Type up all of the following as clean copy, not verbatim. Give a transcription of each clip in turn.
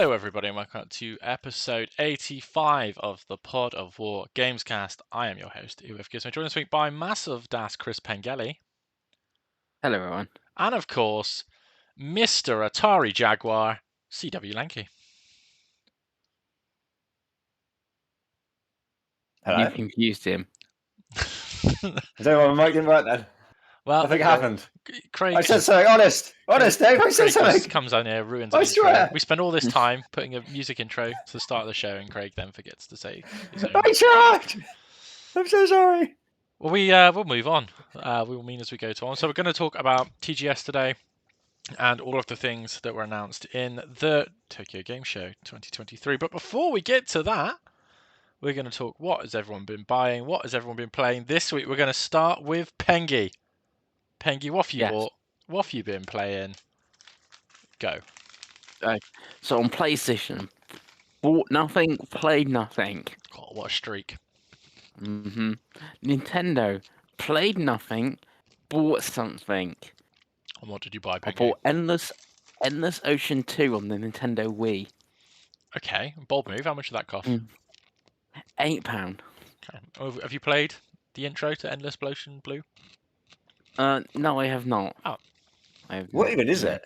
Hello, everybody, and welcome to episode 85 of the Pod of War Gamescast. I am your host, Uwe Gives. I'm joined this week by massive Das Chris Pengelly. Hello, everyone. And of course, Mr. Atari Jaguar, CW Lanky. Hello? You confused him. Is everyone mic in right then? Well, Nothing happened. Craig. I said something honest. Honest, Dave. I said Craig something. just comes on here, ruins I an intro. swear. We spend all this time putting a music intro to the start of the show, and Craig then forgets to say his own. I tried. I'm so sorry. Well, we'll move on. We will mean as we go on. So we're going to talk about TGS today and all of the things that were announced in the Tokyo Game Show 2023. But before we get to that, we're going to talk what has everyone been buying, what has everyone been playing. This week we're going to start with Pengy. Pengy, what have you bought? What have you been playing? Go. So on PlayStation, bought nothing, played nothing. God, what a streak. Nintendo, played nothing, bought something. And what did you buy, Pengy? I bought Endless Ocean 2 on the Nintendo Wii. Okay, bold move. How much did that cost? £8. Okay. Have you played the intro to Endless Ocean Blue? No, I have not. Oh. What even is it?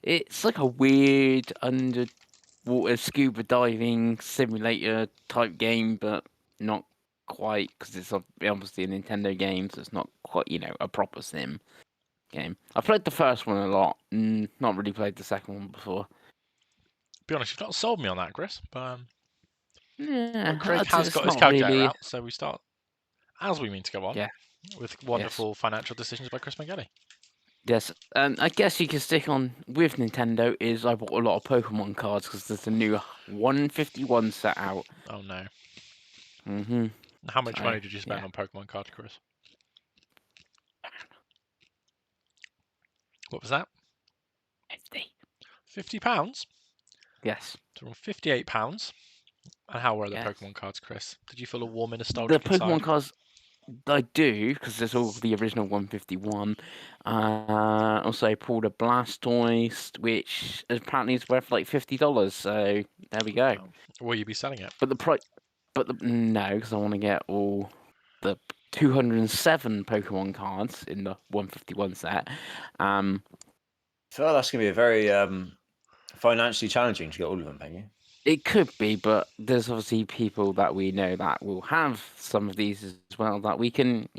It's like a weird underwater scuba diving simulator type game, but not quite, because it's obviously a Nintendo game, so it's not quite, a proper sim game. I played the first one a lot, not really played the second one before. Be honest, you've not sold me on that, Chris. But Yeah, Craig has got his calculator out, so we start as we mean to go on. Yeah. With wonderful financial decisions by Chris Pengelly. Yes, and I guess you can stick on with Nintendo is I bought a lot of Pokemon cards because there's a new 151 set out. Oh no. Mm-hmm. How much money did you spend on Pokemon cards, Chris? What was that? 50. £50? Yes. So £58. And how were the Pokemon cards, Chris? Did you feel a warm and nostalgic The Pokemon inside? cards, I do, because there's all the original 151. Also, I pulled a Blastoise, which apparently is worth like $50. So there we go. Will you be selling it? But the price, no, because I want to get all the 207 Pokemon cards in the 151 set. I feel like that's going to be a very financially challenging to get all of them, Penny. It could be, but there's obviously people that we know that will have some of these as well that we can,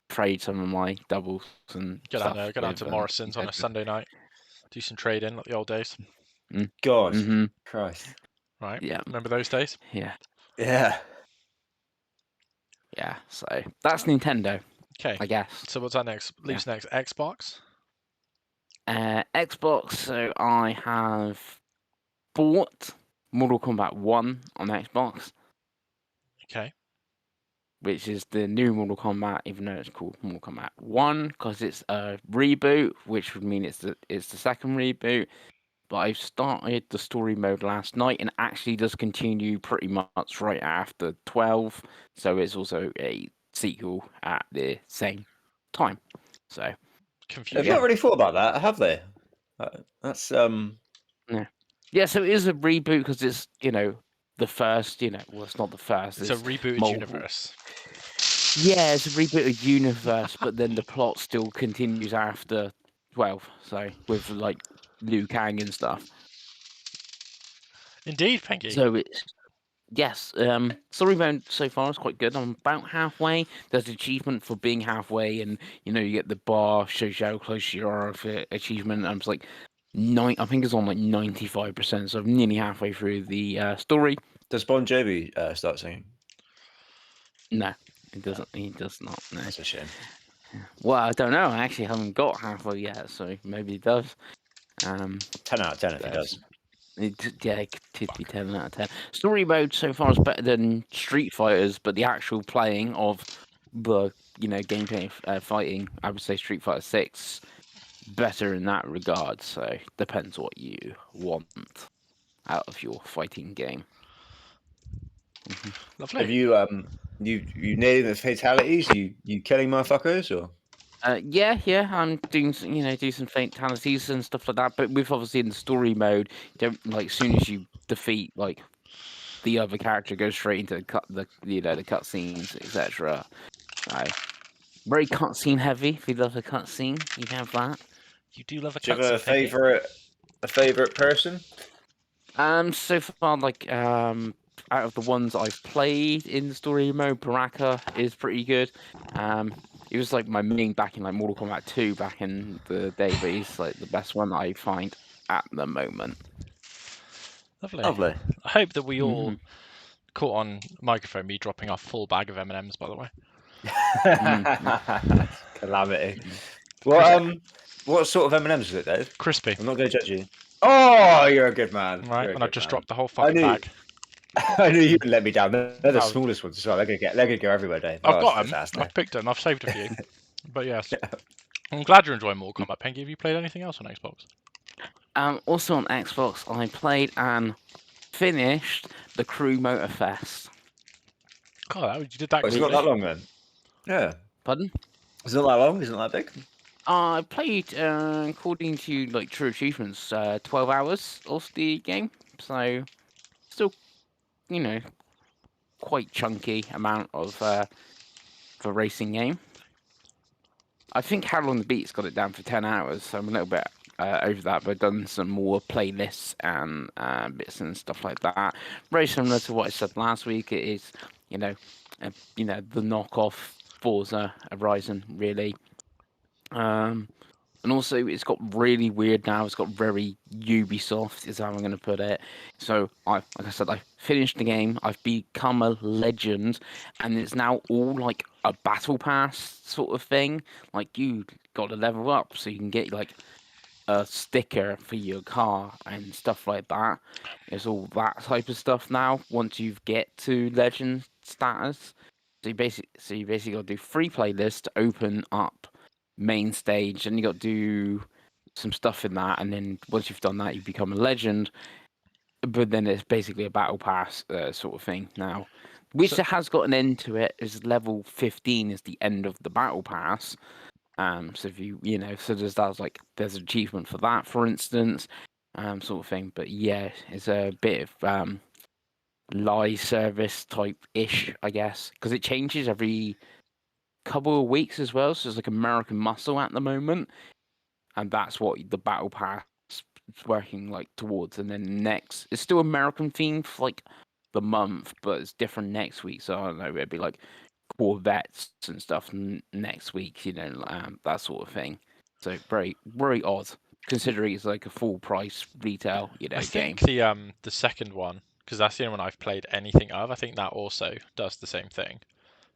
trade some of my doubles and get stuff. Get down to Morrison's on a Sunday night. Do some trading like the old days. God, Christ. Right. Yeah. Remember those days? Yeah. Yeah. Yeah. So that's Nintendo. Okay. I guess. So what's that next? Leaves next. Xbox. Xbox. So I have bought Mortal Kombat 1 on Xbox. Okay. Which is the new Mortal Kombat, even though it's called Mortal Kombat 1, because it's a reboot, which would mean it's the second reboot. But I started the story mode last night, and it actually does continue pretty much right after 12. So it's also a sequel at the same time. So confusing. They've not really thought about that, have they? That's Yeah, so it is a reboot because it's the first. Well, it's not the first. It's a rebooted universe. Yeah, it's a rebooted universe, but then the plot still continues after 12. So with like Liu Kang and stuff. Indeed, Pengy. So it's story mode so far is quite good. I'm about halfway. There's an achievement for being halfway, and you get the bar shows you how close you are for achievement. I'm just like I think it's on like 95%, so I'm nearly halfway through the story. Does Bon Jovi start singing? No, it doesn't. He does not. No. That's a shame. Well, I don't know. I actually haven't got halfway yet, so maybe it does. 10 out of 10 if it does. It could be 10 out of 10. Story mode so far is better than Street Fighters, but the actual playing of the gameplay fighting, I would say Street Fighter 6 better in that regard. So depends what you want out of your fighting game. Lovely. Have you you nailing the fatalities? You killing motherfuckers or? Yeah, I'm doing do some fatalities and stuff like that. But with obviously in the story mode, you don't like as soon as you defeat like the other character, goes straight into the cutscenes, etc. Very cutscene heavy. If you love a cutscene, you can have that. You do love a Do you have cutscene, a favorite person? So far, out of the ones I've played in the story mode, Baraka is pretty good. He was like my main back in like Mortal Kombat 2 back in the day, but he's like the best one I find at the moment. Lovely. Lovely. I hope that we all Mhm. caught on microphone me dropping our full bag of M&Ms, by the way. Calamity. Mhm. Well, what sort of M&Ms is it, Dave? Crispy, I'm not going to judge you. Oh, you're a good man. right? You're a And I've good just man. dropped the whole I fucking knew, bag. I knew you would let me down. They're the No. smallest ones as well. They're gonna go everywhere, Dave. I've Oh, got that's them. fantastic. I've picked them. I've saved a few. But yes, I'm glad you're enjoying Mortal Kombat. Pengy, have you played anything else on Xbox? Also on Xbox, I played and finished the Crew Motorfest. God, you did that It's not quickly. that long then. Yeah, Pardon? it's not that long. It's not that big. I played, according to like True Achievements, 12 hours of the game. So still, you know, quite chunky amount of for a racing game. I think Harold on the Beat's got it down for 10 hours, so I'm a little bit over that, but I've done some more playlists and bits and stuff like that. Very similar to what I said last week. It is, the knockoff Forza Horizon, really. And also, it's got really weird now. It's got very Ubisoft, is how I'm going to put it. So, like I said, I finished the game. I've become a legend, and it's now all like a battle pass sort of thing. Like you got to level up so you can get like a sticker for your car and stuff like that. It's all that type of stuff now. Once you get to legend status, so you basically got to do 3 playlists to open up main stage, and you got to do some stuff in that, and then once you've done that, you become a legend. But then it's basically a battle pass sort of thing now, which So, has got an end to it. Is level 15 is the end of the battle pass. So if so there's an achievement for that, for instance, sort of thing. But yeah, it's a bit of live service type ish, I guess, because it changes every couple of weeks as well. So it's like American Muscle at the moment, and that's what the battle pass is working like towards. And then next, it's still American themed for like the month, but it's different next week. So I don't know, it'd be like Corvettes and stuff next week, that sort of thing. So very, very odd, considering it's like a full price retail, I game. think the second one, because that's the only one I've played anything of. I think that also does the same thing.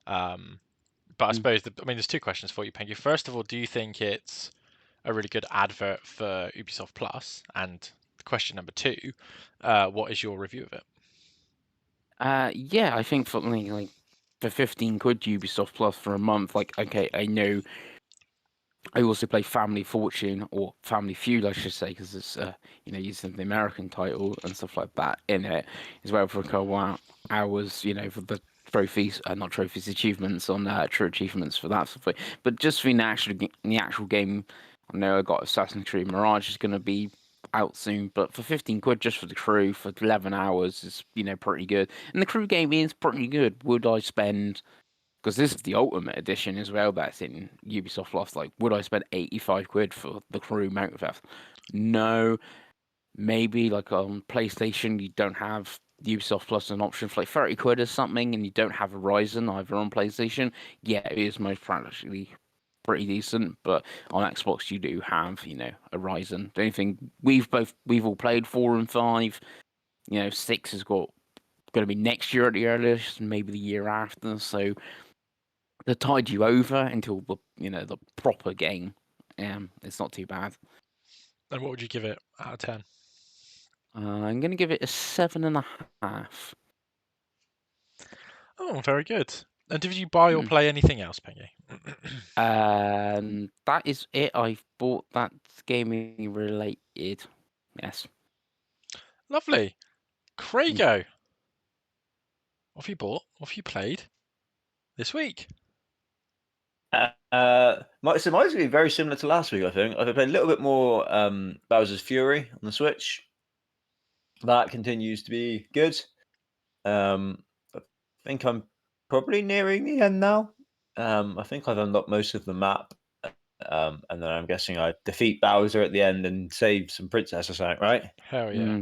But I suppose there's 2 questions for you, Pengy. First of all, do you think it's a really good advert for Ubisoft Plus? And question number 2, what is your review of it? Yeah, I think for like for 15 quid Ubisoft Plus for a month, like okay, I know. I also play Family Fortune or Family Feud, I should say, because it's using the American title and stuff like that in it as well for a couple hours, for the trophies, not trophies, achievements on True Achievements for that stuff. But just for the actual game, I know I got Assassin's Creed Mirage is going to be out soon, but for 15 quid just for the crew for 11 hours is pretty good, and the crew game is pretty good. Would I spend? Because this is the Ultimate Edition as well that's in Ubisoft Lost. Like, would I spend 85 quid for the crew mountain theft? No. Maybe like on PlayStation, you don't have Ubisoft Plus an option for like 30 quid or something, and you don't have Horizon either on PlayStation. Yeah, it is most practically pretty decent, but on Xbox you do have, Horizon. The only thing we've all played 4 and 5. 6 has got going to be next year at the earliest, maybe the year after. So to tide you over until the proper game. It's not too bad. And what would you give it out of 10? I'm gonna give it a 7.5. Oh, very good. And did you buy or play anything else, Pengy? That is it. I've bought that gaming related. Yes. Lovely. Craigo, what have you bought? What have you played this week? So mine's gonna be very similar to last week. I think I've played a little bit more Bowser's Fury on the Switch. That continues to be good. I think I'm probably nearing the end now. I think I've unlocked most of the map, and then I'm guessing I defeat Bowser at the end and save some princess or something, right? Hell yeah.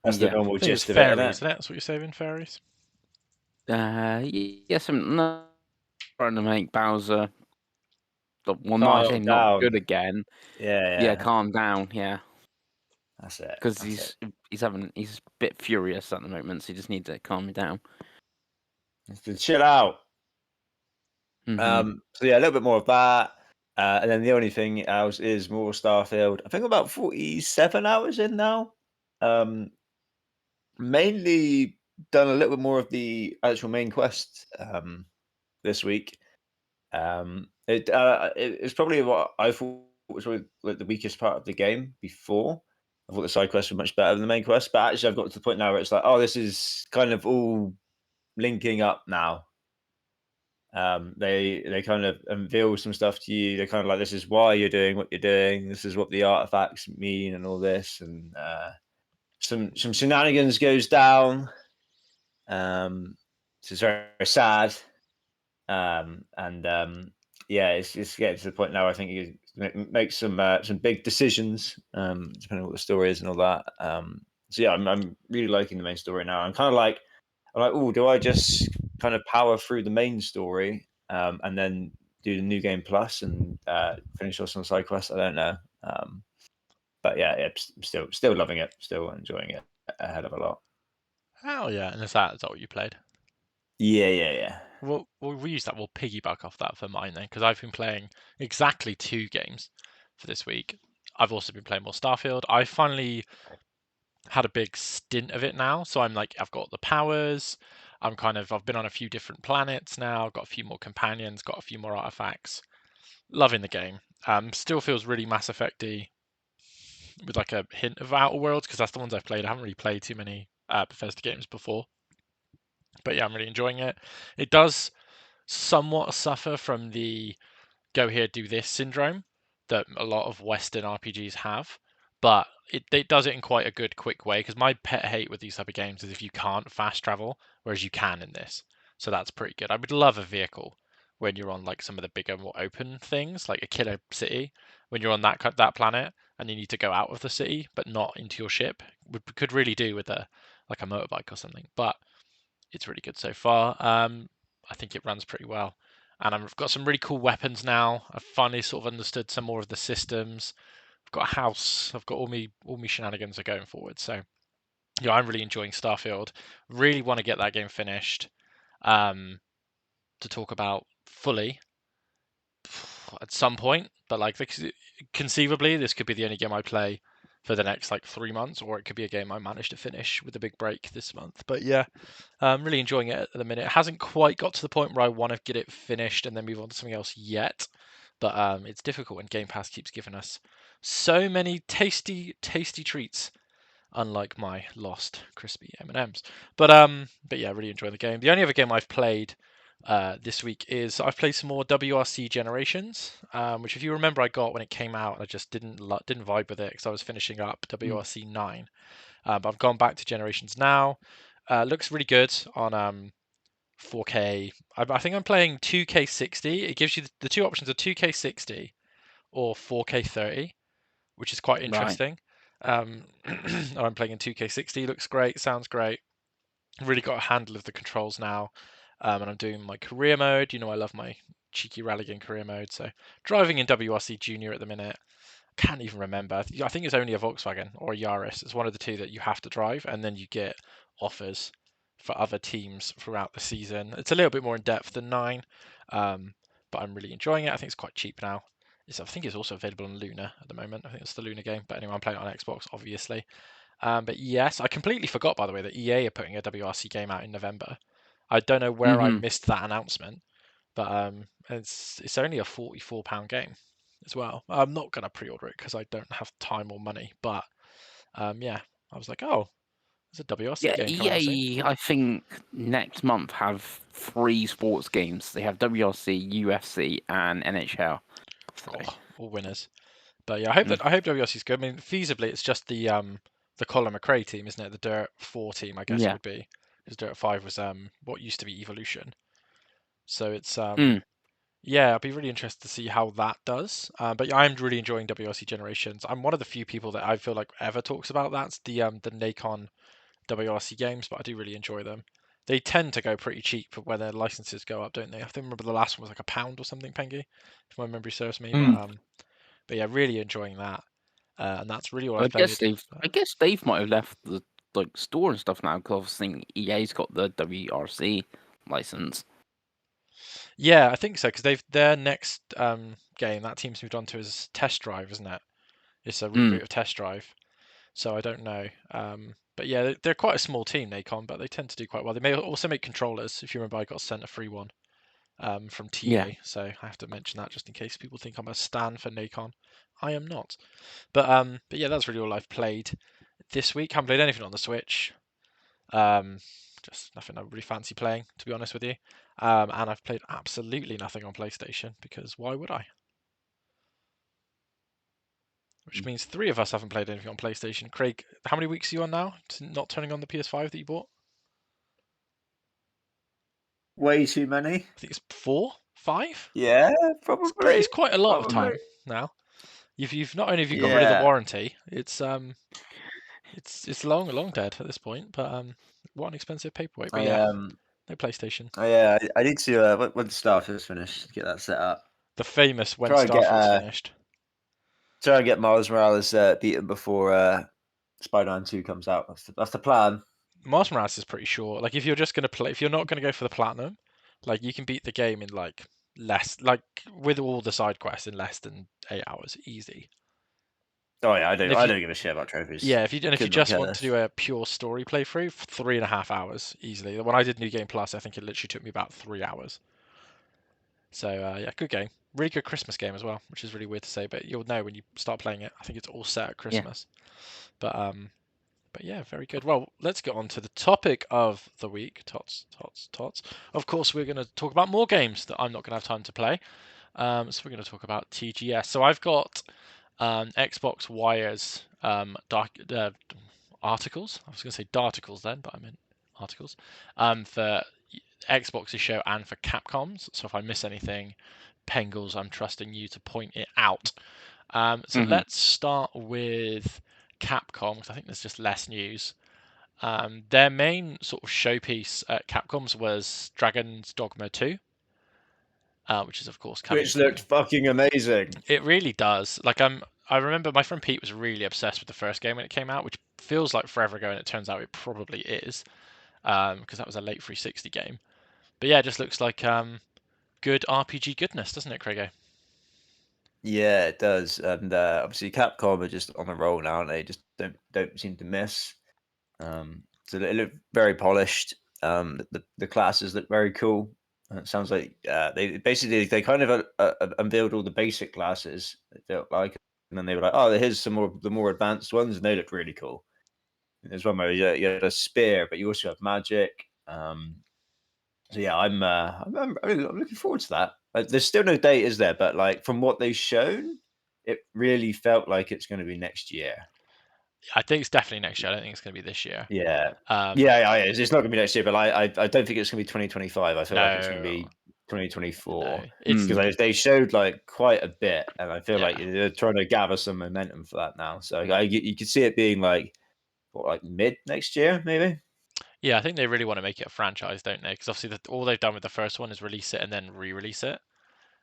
That's the Yeah. normal I think it's gist of it, isn't fairies, it? isn't it? That's what you're saving, fairies? Yes, I'm not trying to make Bowser, well, not Calm actually not down. good again. Yeah, Yeah, calm down. Yeah, that's it. because That's it. he's a bit furious at the moment, so you just need to calm him down. Just chill out. Mhm. So yeah, a little bit more of that. And then the only thing else is more Starfield. I think I'm about 47 hours in now. Mainly done a little bit more of the actual main quest this week. It's probably what I thought was probably like the weakest part of the game before. I thought the side quests were much better than the main quest, but actually I've got to the point now where it's like, oh, this is kind of all linking up now. They kind of unveil some stuff to you. They're kind of like, this is why you're doing what you're doing. This is what the artifacts mean, and all this. And some shenanigans goes down. So it's very, very sad. And yeah, it's getting to the point now. I think you make some big decisions, depending on what the story is and all that. So yeah, I'm really liking the main story now. I'm like, oh, do I just kind of power through the main story and then do the new game plus and finish off some side quests? I don't know. But yeah, still loving it, still enjoying it a hell of a lot. Hell yeah. And is that what you played? Yeah. Well, we'll use that. We'll piggyback off that for mine then, because I've been playing exactly 2 games for this week. I've also been playing more Starfield. I finally had a big stint of it now, so I'm like, I've got the powers. I've been on a few different planets now. Got a few more companions. Got a few more artifacts. Loving the game. Still feels really Mass Effect-y with like a hint of Outer Worlds, because that's the ones I've played. I haven't really played too many Bethesda games before, but yeah, I'm really enjoying it. It does somewhat suffer from the go here, do this syndrome that a lot of Western RPGs have, but it does it in quite a good, quick way. Because my pet hate with these type of games is if you can't fast travel, whereas you can in this. So that's pretty good. I would love a vehicle when you're on like some of the bigger, more open things, like a killer city, when you're on that planet and you need to go out of the city but not into your ship. Could really do with a like a motorbike or something, but it's really good so far. I think it runs pretty well, and I've got some really cool weapons now. I've finally sort of understood some more of the systems. I've got a house. I've got all my shenanigans are going forward. So yeah, I'm really enjoying Starfield. Really want to get that game finished um, to talk about fully at some point. But like conceivably, this could be the only game I play for the next like 3 months, or it could be a game I manage to finish with a big break this month. But yeah, I'm really enjoying it at the minute. It hasn't quite got to the point where I want to get it finished and then move on to something else yet. But it's difficult when Game Pass keeps giving us so many tasty, tasty treats, unlike my lost crispy M&Ms. But yeah, really enjoying the game. The only other game I've played this week is I've played some more WRC Generations, which if you remember I got when it came out, and I just didn't vibe with it because I was finishing up WRC 9. But I've gone back to Generations now. Looks really good on 4K. I think I'm playing 2K 60. It gives you the two options are 2K 60 or 4K 30, which is quite Right. interesting. I'm playing in 2K 60. Looks great. Sounds great. Really got a handle of the controls now. And I'm doing my career mode. You know, I love my cheeky rally game career mode. So driving in WRC Junior at the minute. Can't even remember. I think it's only a Volkswagen or a Yaris. It's one of the two that you have to drive, and then you get offers for other teams throughout the season. It's a little bit more in depth than 9, but I'm really enjoying it. I think it's quite cheap now. I think it's also available on Luna at the moment. I think it's the Luna game, but anyway, I'm playing it on Xbox, obviously. But yes, I completely forgot, by the way, that EA are putting a WRC game out in November. I don't know where I Mhm. missed that announcement, but it's only a £44 game as well. I'm not gonna pre-order it because I don't have time or money. But yeah, I was like, oh, It's a WRC Yeah, game coming out soon. EA, I think next month have 3 sports games. They have WRC, UFC, and NHL. So, Oh, all winners. But yeah, I hope WRC is good. I mean, feasibly, it's just the Colin McRae team, isn't it? The Dirt 4 team, I guess it yeah. would be, because Dirt 5 was what used to be Evolution. So it's Mm. yeah, I'd be really interested to see how that does. But yeah, I'm really enjoying WRC Generations. I'm one of the few people that I feel like ever talks about that's the Nacon WRC games, but I do really enjoy them. They tend to go pretty cheap when their licenses go up, don't they? I think remember the last one was like £1 or something, Pengy, if my memory serves me. But yeah, really enjoying that. And that's really all I I've guess played. Dave might have left the store and stuff now because obviously EA's got the WRC license. Yeah, I think so because their next game that team's moved on to is Test Drive, isn't it? It's a reboot of Test Drive. So I don't know. But yeah, they're quite a small team, Nacon, but they tend to do quite well. They may also make controllers. If you remember, I got sent a free one from TA, Yeah. so I have to mention that just in case people think I'm a stan for Nacon. I am not. But yeah, that's really all I've played this week. Haven't played anything on the Switch. Just nothing I really fancy playing, to be honest with you. And I've played absolutely nothing on PlayStation because why would I? Which means 3 of us haven't played anything on PlayStation. Craig, how many weeks are you on now? Not turning on the PS5 that you bought? Way too many. I think it's 4, 5. Yeah, It's probably. it's quite a lot of Probably. time now. You've not only have you got rid of the Yeah. warranty, it's long dead at this point. But what an expensive paperweight. But yeah, no PlayStation. I need to when Starfield's finished, get that set up. The famous when Try and get Starfield's finished. try and get Miles Morales beaten before Spider-Man 2 comes out. That's the plan. Miles Morales is pretty short. Like if you're just gonna play, if you're not gonna go for the platinum, like you can beat the game in like less, like with all the side quests in less than 8 hours, easy. Oh yeah, I And if you, don't give a shit about trophies. yeah, if you Could not just care want less. to do a pure story playthrough, 3.5 hours easily. When I did New Game Plus, I think it literally took me about 3 hours. So yeah, good game. Really good Christmas game as well, which is really weird to say, but you'll know when you start playing it. I think it's all set at Christmas. But yeah, very good. Well, let's get on to the topic of the week. Tots. Of course, we're going to talk about more games that I'm not going to have time to play. So we're going to talk about TGS. So I've got Xbox Wire's articles. I was going to say darticles then, but I meant articles. For Xbox's show and for Capcom's. So if I miss anything, Pengles, I'm trusting you to point it out. So let's start with Capcom, because I think there's just less news. Their main sort of showpiece at Capcom's was Dragon's Dogma 2, which is of course coming. Which looked fucking amazing. It really does. Like I remember my friend Pete was really obsessed with the first game when it came out, which feels like forever ago, and it turns out it probably is, because that was a late 360 game. But yeah, it just looks like good RPG goodness, doesn't it, Craigo? Yeah, it does. And obviously Capcom are just on a roll now, and they just don't seem to miss. So they look very polished. The classes look very cool. It sounds like they kind of unveiled all the basic classes. It felt like, and then they were like, "Oh, here's some more the more advanced ones," and they look really cool. And there's one where you had a spear, but you also have magic. So yeah, I'm looking forward to that. There's still no date, is there? But like from what they've shown, it really felt like it's going to be next year. I think it's definitely next year. I don't think it's going to be this year. Yeah. Yeah, it's not going to be next year, but I don't think it's going to be 2025. I feel like it's going to be 2024 because they showed like quite a bit, and I feel like they're trying to gather some momentum for that now. So you could see it being like mid next year, maybe. Yeah, I think they really want to make it a franchise, don't they? Because obviously all they've done with the first one is release it and then re-release it.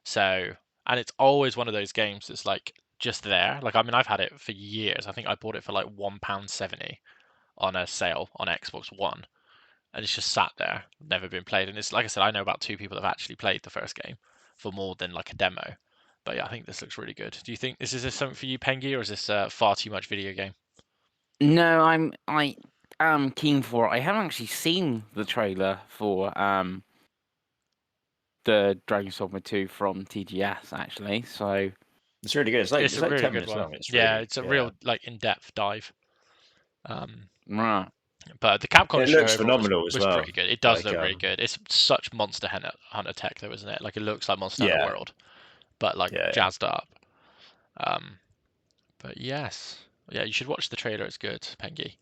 So, and it's always one of those games that's like just there. Like, I mean, I've had it for years. I think I bought it for like £1.70 on a sale on Xbox One, and it's just sat there, never been played. And it's like I said, I know about 2 people that have actually played the first game for more than like a demo. But yeah, I think this looks really good. Do you think is this something for you, Pengy, or is this far too much video game? No, I am keen for it. I haven't actually seen the trailer for the Dragon's Dogma 2 from TGS actually, so it's really good. It's like a really 10 good minutes one. long. It's Yeah, really, it's a real like in-depth dive. right. But the Capcom It show looks overall phenomenal as was well. pretty good. It does Like, look really good. It's such Monster Hunter tech, though, isn't it? Like, it looks like Monster Hunter yeah, World, but like yeah. jazzed up. But yes, yeah, you should watch the trailer. It's good, Pengy.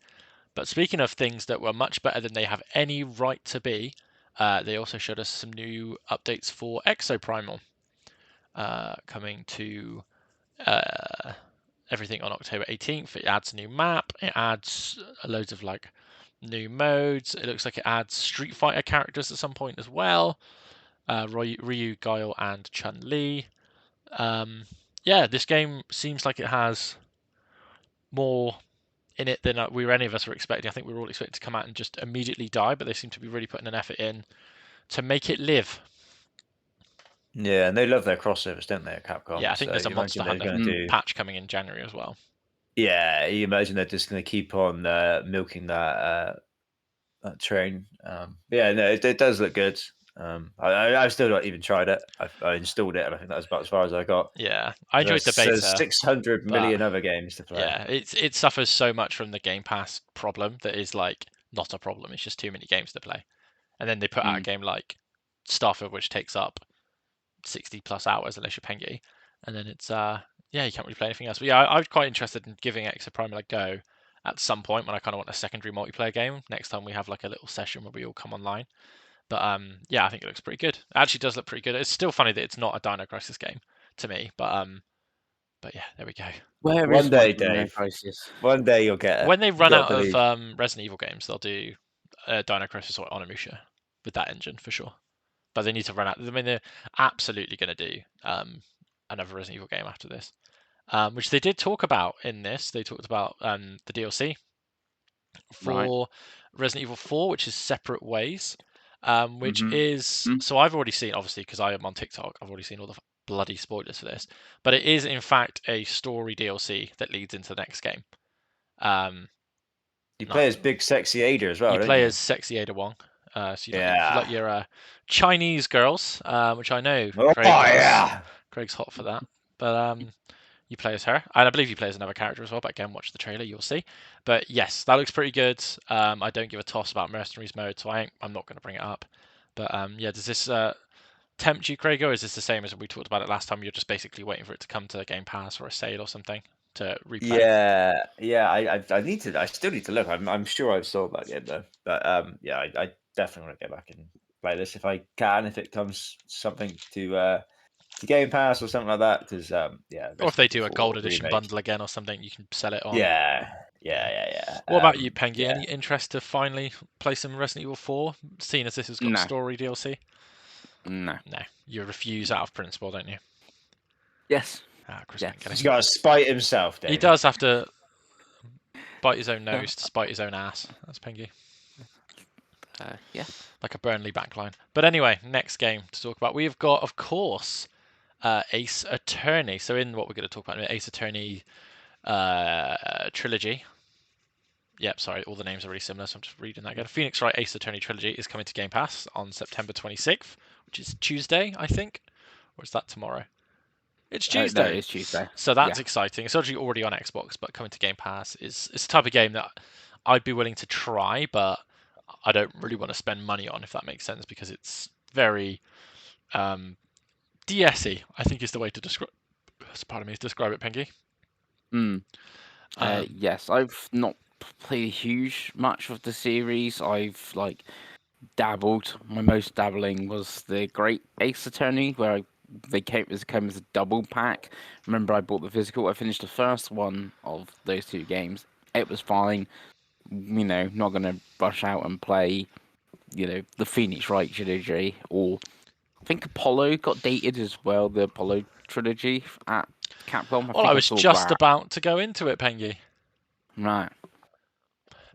But speaking of things that were much better than they have any right to be, they also showed us some new updates for Exoprimal, coming to everything on October 18th. It adds a new map. It adds loads of like new modes. It looks like it adds Street Fighter characters at some point as well. Ryu, Guile, and Chun-Li. Yeah, this game seems like it has more in it than any of us were expecting. I think we were all expecting to come out and just immediately die, but they seem to be really putting an effort in to make it live. Yeah, and they love their crossovers, don't they, at Capcom? Yeah, I think So there's a you imagine Monster they're Hunter going to do. patch coming in January as well. Yeah, you imagine they're just going to keep on milking that train. Yeah, no, it does look good. I've still not even tried it. I installed it, and I think that was about as far as I got. Yeah, I enjoyed the There's beta. 600 but million other games to play. Yeah, it suffers so much from the Game Pass problem that is like not a problem. It's just too many games to play, and then they put out a game like Starfield, which takes up 60 plus hours unless you're Pengy, and then it's yeah, you can't really play anything else. But yeah, I was quite interested in giving Exoprimal a go at some point when I kind of want a secondary multiplayer game. Next time we have like a little session where we all come online. But yeah, I think it looks pretty good. It actually does look pretty good. It's still funny that it's not a Dino Crisis game to me, but yeah, there we go. Where One is my day, Dino Dave. Crisis? One day you'll get it. When they You run gotta out of believe. Resident Evil games, they'll do Dino Crisis or Onimusha with that engine for sure. But they need to run out. I mean, they're absolutely going to do another Resident Evil game after this, which they did talk about in this. They talked about the DLC for Resident Evil 4, which is Separate Ways, which is so I've already seen, obviously, because I am on TikTok. I've already seen all the bloody spoilers for this, but it is in fact a story DLC that leads into the next game. You play as big sexy Ada as well, You don't play you? as sexy Ada Wong. So you Yeah. like your Chinese girls, which I know Oh Craig loves. yeah. Craig's hot for that. But you play as her, and I believe you play as another character as well. But again, watch the trailer, you'll see. But yes, that looks pretty good. I don't give a toss about Mercenaries mode, so I'm not going to bring it up. But yeah, does this tempt you, Craig, or is this the same as we talked about it last time? You're just basically waiting for it to come to Game Pass or a sale or something to replay. Yeah. I need to. I still need to look. I'm sure I've sold that game though. But yeah, I definitely want to go back and play this if I can. If it comes something to Game Pass or something like that, because yeah. Or if they Resident do a Evil 4 gold edition remake. bundle again or something, you can sell it on. Yeah. What about you, Pengy? Yeah. Any interest to finally play some Resident Evil 4, seeing as this has got No. story DLC? No. No, you refuse out of principle, don't you? Yes. Chris Yes. ain't He's gonna- got to spite himself, Dave. He does have to bite his own nose to spite his own ass. That's Pengy. Yeah. Like a Burnley backline. But anyway, next game to talk about. We've got, of course, Ace Attorney. So in what we're going to talk about, Ace Attorney trilogy. Yep, sorry, all the names are really similar, so I'm just reading that again. Phoenix Wright Ace Attorney Trilogy is coming to Game Pass on September 26th, which is Tuesday, I think. Or is that tomorrow? It's Tuesday. No, it's Tuesday. So that's exciting. It's actually already on Xbox, but coming to Game Pass is the type of game that I'd be willing to try, but I don't really want to spend money on, if that makes sense, because it's very DS-y, I think is the way to describe it, Pengy. Yes, I've not played huge much of the series. I've like dabbled. My most dabbling was the Great Ace Attorney, where they came as a double pack. Remember, I bought the physical. I finished the first one of those two games. It was fine. You know, not gonna rush out and play. You know, the Phoenix Wright trilogy, or I think Apollo got dated as well. The Apollo trilogy at Capcom. Well, I was just that. about to go into it, Pengy. Right.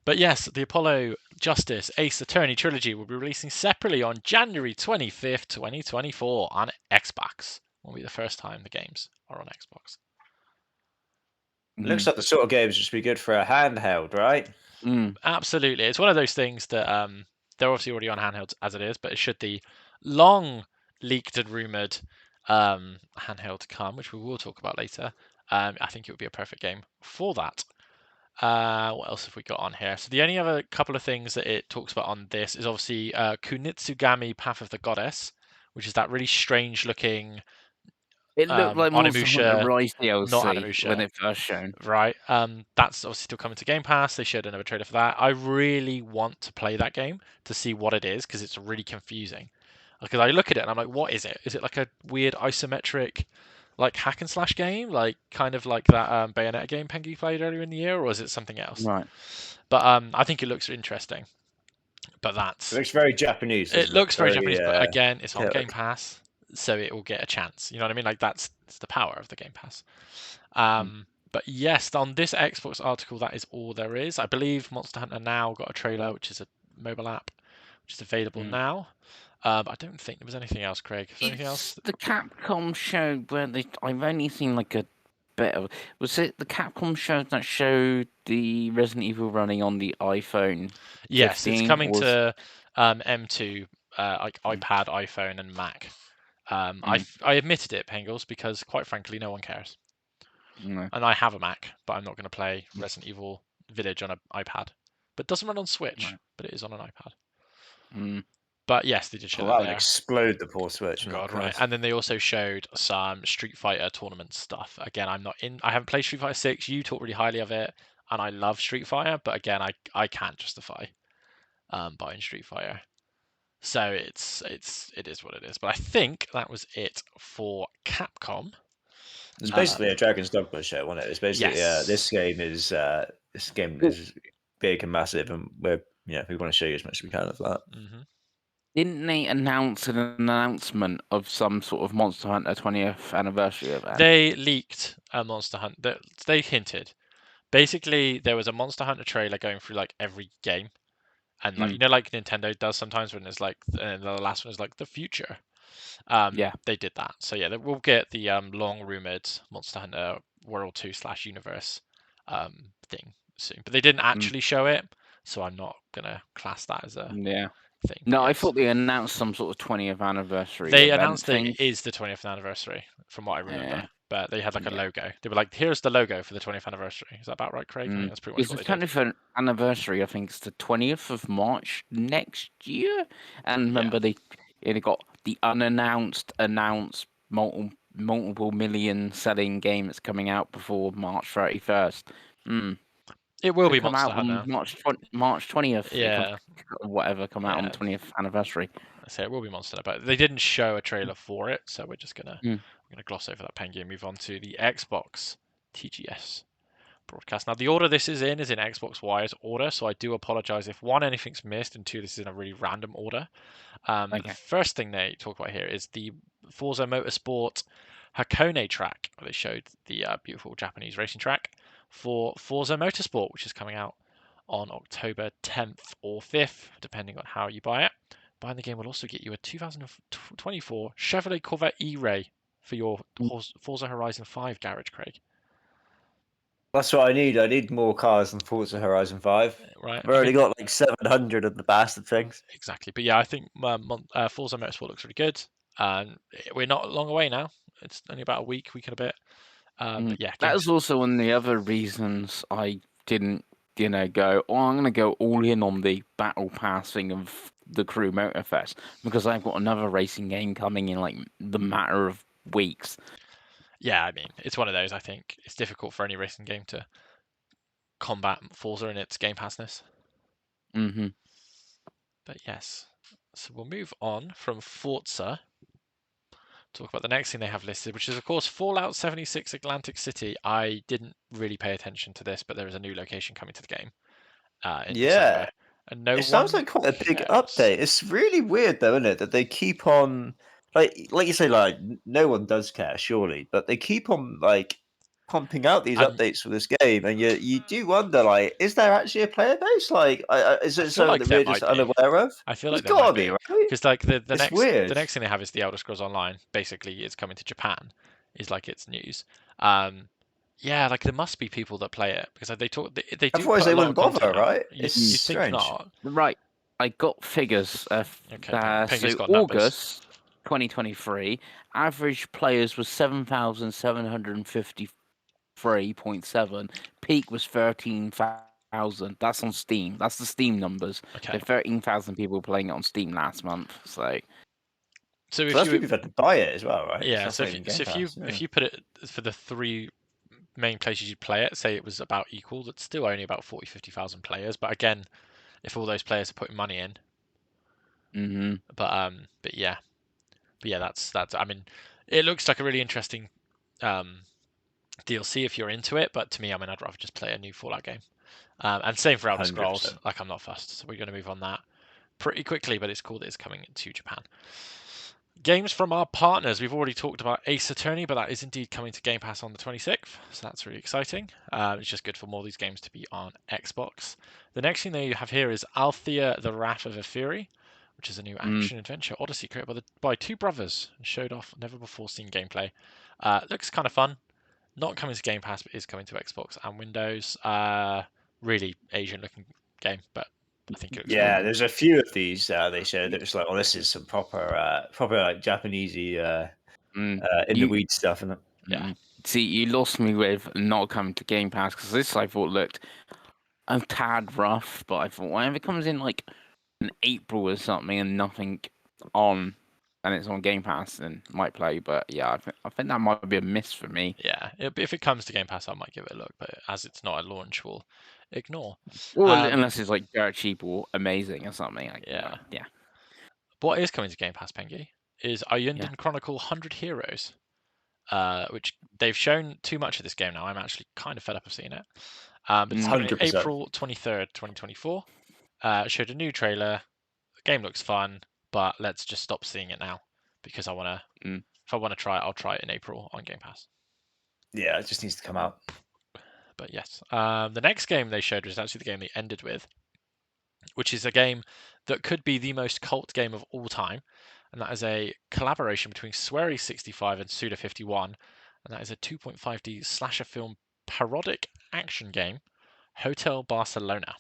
But yes, the Apollo Justice Ace Attorney trilogy will be releasing separately on January 25th, 2024 on Xbox. Will be the first time the games are on Xbox. Looks like the sort of games which would be good for a handheld, right? Absolutely. It's one of those things that they're obviously already on handhelds as it is, but it should the long leaked and rumored handheld come, which we will talk about later. I think it would be a perfect game for that. What else have we got on here? So the only other couple of things that it talks about on this is obviously Kunitsugami Path of the Goddess, which is that really strange looking It looked like Monster Hunter Onimusha, Rise not DLC when Animusha, it first shown. right? That's obviously still coming to Game Pass. They showed another trailer for that. I really want to play that game to see what it is because it's really confusing. Because I look at it and I'm like, what is it? Is it like a weird isometric, like hack and slash game, like kind of like that Bayonetta game Pengy played earlier in the year, or is it something else? Right. But I think it looks interesting. But It that's looks very Japanese, it doesn't it? looks very Japanese. But again, it's on yeah, Game Pass, so it will get a chance. You know what I mean? Like that's the power of the Game Pass. But yes, on this Xbox article, that is all there is. I believe Monster Hunter Now got a trailer, which is a mobile app, which is available now. But I don't think there was anything else, Craig. Is there anything else? The Capcom show where I've only seen like a bit of. Was it the Capcom show that showed the Resident Evil running on the iPhone? Yes, 15, it's coming or to M2, like iPad, iPhone, and Mac. I admitted it, Pengels, because quite frankly, no one cares. No. And I have a Mac, but I'm not going to play Resident Evil Village on an iPad. But it doesn't run on Switch, but it is on an iPad. But yes, they did show that that would there. explode the poor Switch. God, right. And then they also showed some Street Fighter tournament stuff. Again, I haven't played Street Fighter 6. You talk really highly of it, and I love Street Fighter, but again, I can't justify buying Street Fighter. So it is what it is. But I think that was it for Capcom. It's basically a Dragon's Dogma show, wasn't it? It's basically Yes. this game is big and massive, and we want to show you as much as we can of that. Didn't they announce an announcement of some sort of Monster Hunter 20th anniversary event? They leaked a Monster Hunter. They hinted. Basically, there was a Monster Hunter trailer going through like every game, and like like Nintendo does sometimes when it's like the last one is like the future. They did that. So yeah, we'll get the long rumored Monster Hunter World 2 / Universe thing soon, but they didn't actually show it, so I'm not gonna class that as a thing. No, I thought they announced some sort of 20th anniversary. They event announced thing. that it is the 20th anniversary, from what I remember. But they had like a logo. They were like, "Here's the logo for the 20th anniversary." Is that about right, Craig? I think that's pretty much what they did. It's the 20th anniversary. I think it's the 20th of March next year. And remember, they got the unannounced, announced multiple million selling game that's coming out before March 31st. It will be come Monster out Hunter. on March 20th. Yeah. Whatever, come out on the 20th anniversary. I say it will be Monster Hunter, but they didn't show a trailer for it, so we're just gonna gloss over that Pengy and move on to the Xbox TGS broadcast. Now the order this is in Xbox Wire's order, so I do apologize if one, anything's missed, and two, this is in a really random order. The first thing they talk about here is the Forza Motorsport Hakone track. They showed the beautiful Japanese racing track for Forza Motorsport, which is coming out on October 10th or 5th, depending on how you buy it. Buying the game will also get you a 2024 Chevrolet Corvette E-Ray for your Forza Horizon 5 garage, Craig. That's what I need. I need more cars than Forza Horizon 5. Right. I've already got like 700 of the bastard things. Exactly. But yeah, I think Forza Motorsport looks really good. And we're not long away now. It's only about a week and a bit. But yeah, that was also one of the other reasons I didn't, go, I'm going to go all in on the battle passing of the Crew Motorfest, because I've got another racing game coming in like the matter of weeks. Yeah, I mean, it's one of those. I think it's difficult for any racing game to combat Forza in its Game Passness. But yes, so we'll move on from Forza. Talk about the next thing they have listed, which is of course Fallout 76 Atlantic City. I didn't really pay attention to this, but there is a new location coming to the game in December. And it sounds like quite a big update. It's really weird though, isn't it, that they keep on like you say, like no one does care, surely, but they keep on like pumping out these updates for this game, and you do wonder, like, is there actually a player base? Like, is it something that we're just unaware of? I feel like there's gotta be, right? Because like the next thing they have is the Elder Scrolls Online. Basically, it's coming to Japan. Is like its news. Yeah, like there must be people that play it because they talk. They do. Otherwise, they wouldn't bother, right? It's strange. Not. Right, I got figures. Okay, so August 2023, average players was 7,753.7. peak was 13,000. That's on Steam. That's the Steam numbers. Okay. So 13,000 people playing it on Steam last month. So So So if that's you people who've had to buy it as well, right? yeah, That's so not even Game Pass. if you put it for the 3 main places you play it, say it was about equal, that's still only about 40-50,000 players. But again, if all those players are putting money in, but yeah, that's I mean, it looks like a really interesting DLC if you're into it. But to me, I mean, I'd rather just play a new Fallout game. And same for Elder 100%. Scrolls. Like, I'm not fussed, so we're going to move on that pretty quickly. But it's cool that it's coming to Japan. Games from our partners. We've already talked about Ace Attorney, but that is indeed coming to Game Pass on the 26th, so that's really exciting. It's just good for more of these games to be on Xbox. The next thing that you have here is Althea: The Wrath of a Fury, which is a new action-adventure odyssey created by two brothers and showed off never-before-seen gameplay. Looks kind of fun. Not coming to Game Pass, but is coming to Xbox and Windows. Really Asian-looking game, but I think it looks Yeah, cool. there's a few of these they showed that was like, well, this is some proper like Japanesey in the weed stuff, isn't it? Yeah. See, you lost me with not coming to Game Pass because this I thought looked a tad rough, but I thought whenever it comes in like in April or something and nothing on, and it's on Game Pass, then might play. But yeah, I think that might be a miss for me. Yeah, if it comes to Game Pass, I might give it a look, but as it's not a launch, we'll ignore. Well, unless it's like dirt cheap or amazing or something. Like, Yeah. yeah. What is coming to Game Pass, Pengi, is Ayundin Chronicle 100 Heroes, which they've shown too much of this game now. I'm actually kind of fed up of seeing it. But it's coming in 100%. April 23rd, 2024. Showed a new trailer. The game looks fun, but let's just stop seeing it now because I want to. If I want to try it, I'll try it in April on Game Pass. Yeah, it just needs to come out. But yes, the next game they showed was actually the game they ended with, which is a game that could be the most cult game of all time, and that is a collaboration between Swery65 and Suda51, and that is a 2.5D slasher film parodic action game, Hotel Barcelona.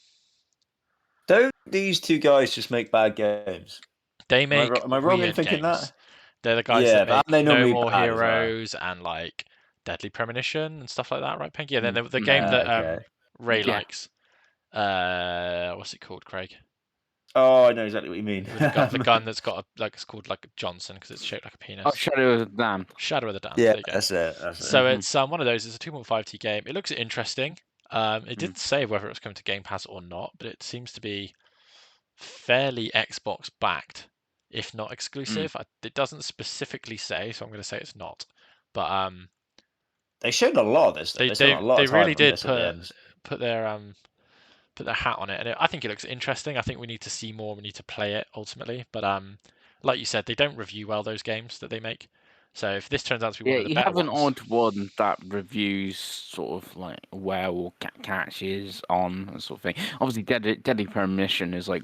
Don't these two guys just make bad games? They make Am I wrong in weird thinking games. that? They're the guys Yeah, that but aren't make they No normally More bad as well? Heroes and like Deadly Premonition and stuff like that, right, Penky? And then the game Yeah, that okay. Ray Yeah. likes. What's it called, Craig? Oh, I know exactly what you mean. With the gun that's got it's called like Johnson because it's shaped like a penis. Oh, Shadow of the Damned. Shadow of the Damned. Yeah, There you go. that's it. That's So it. it's one of those. It's a 2.5T game. It looks interesting. It didn't say whether it was coming to Game Pass or not, but it seems to be fairly Xbox backed, if not exclusive. It doesn't specifically say, so I'm going to say it's not. But they showed a lot of this. They spent a lot of time really on did this at the end. put their hat on it, and I think it looks interesting. I think we need to see more. We need to play it ultimately, but like you said, they don't review well those games that they make. So if this turns out to be one of the you better have an ones, odd one that reviews sort of like where all catches on and sort of thing. Obviously, Deadly Premonition is like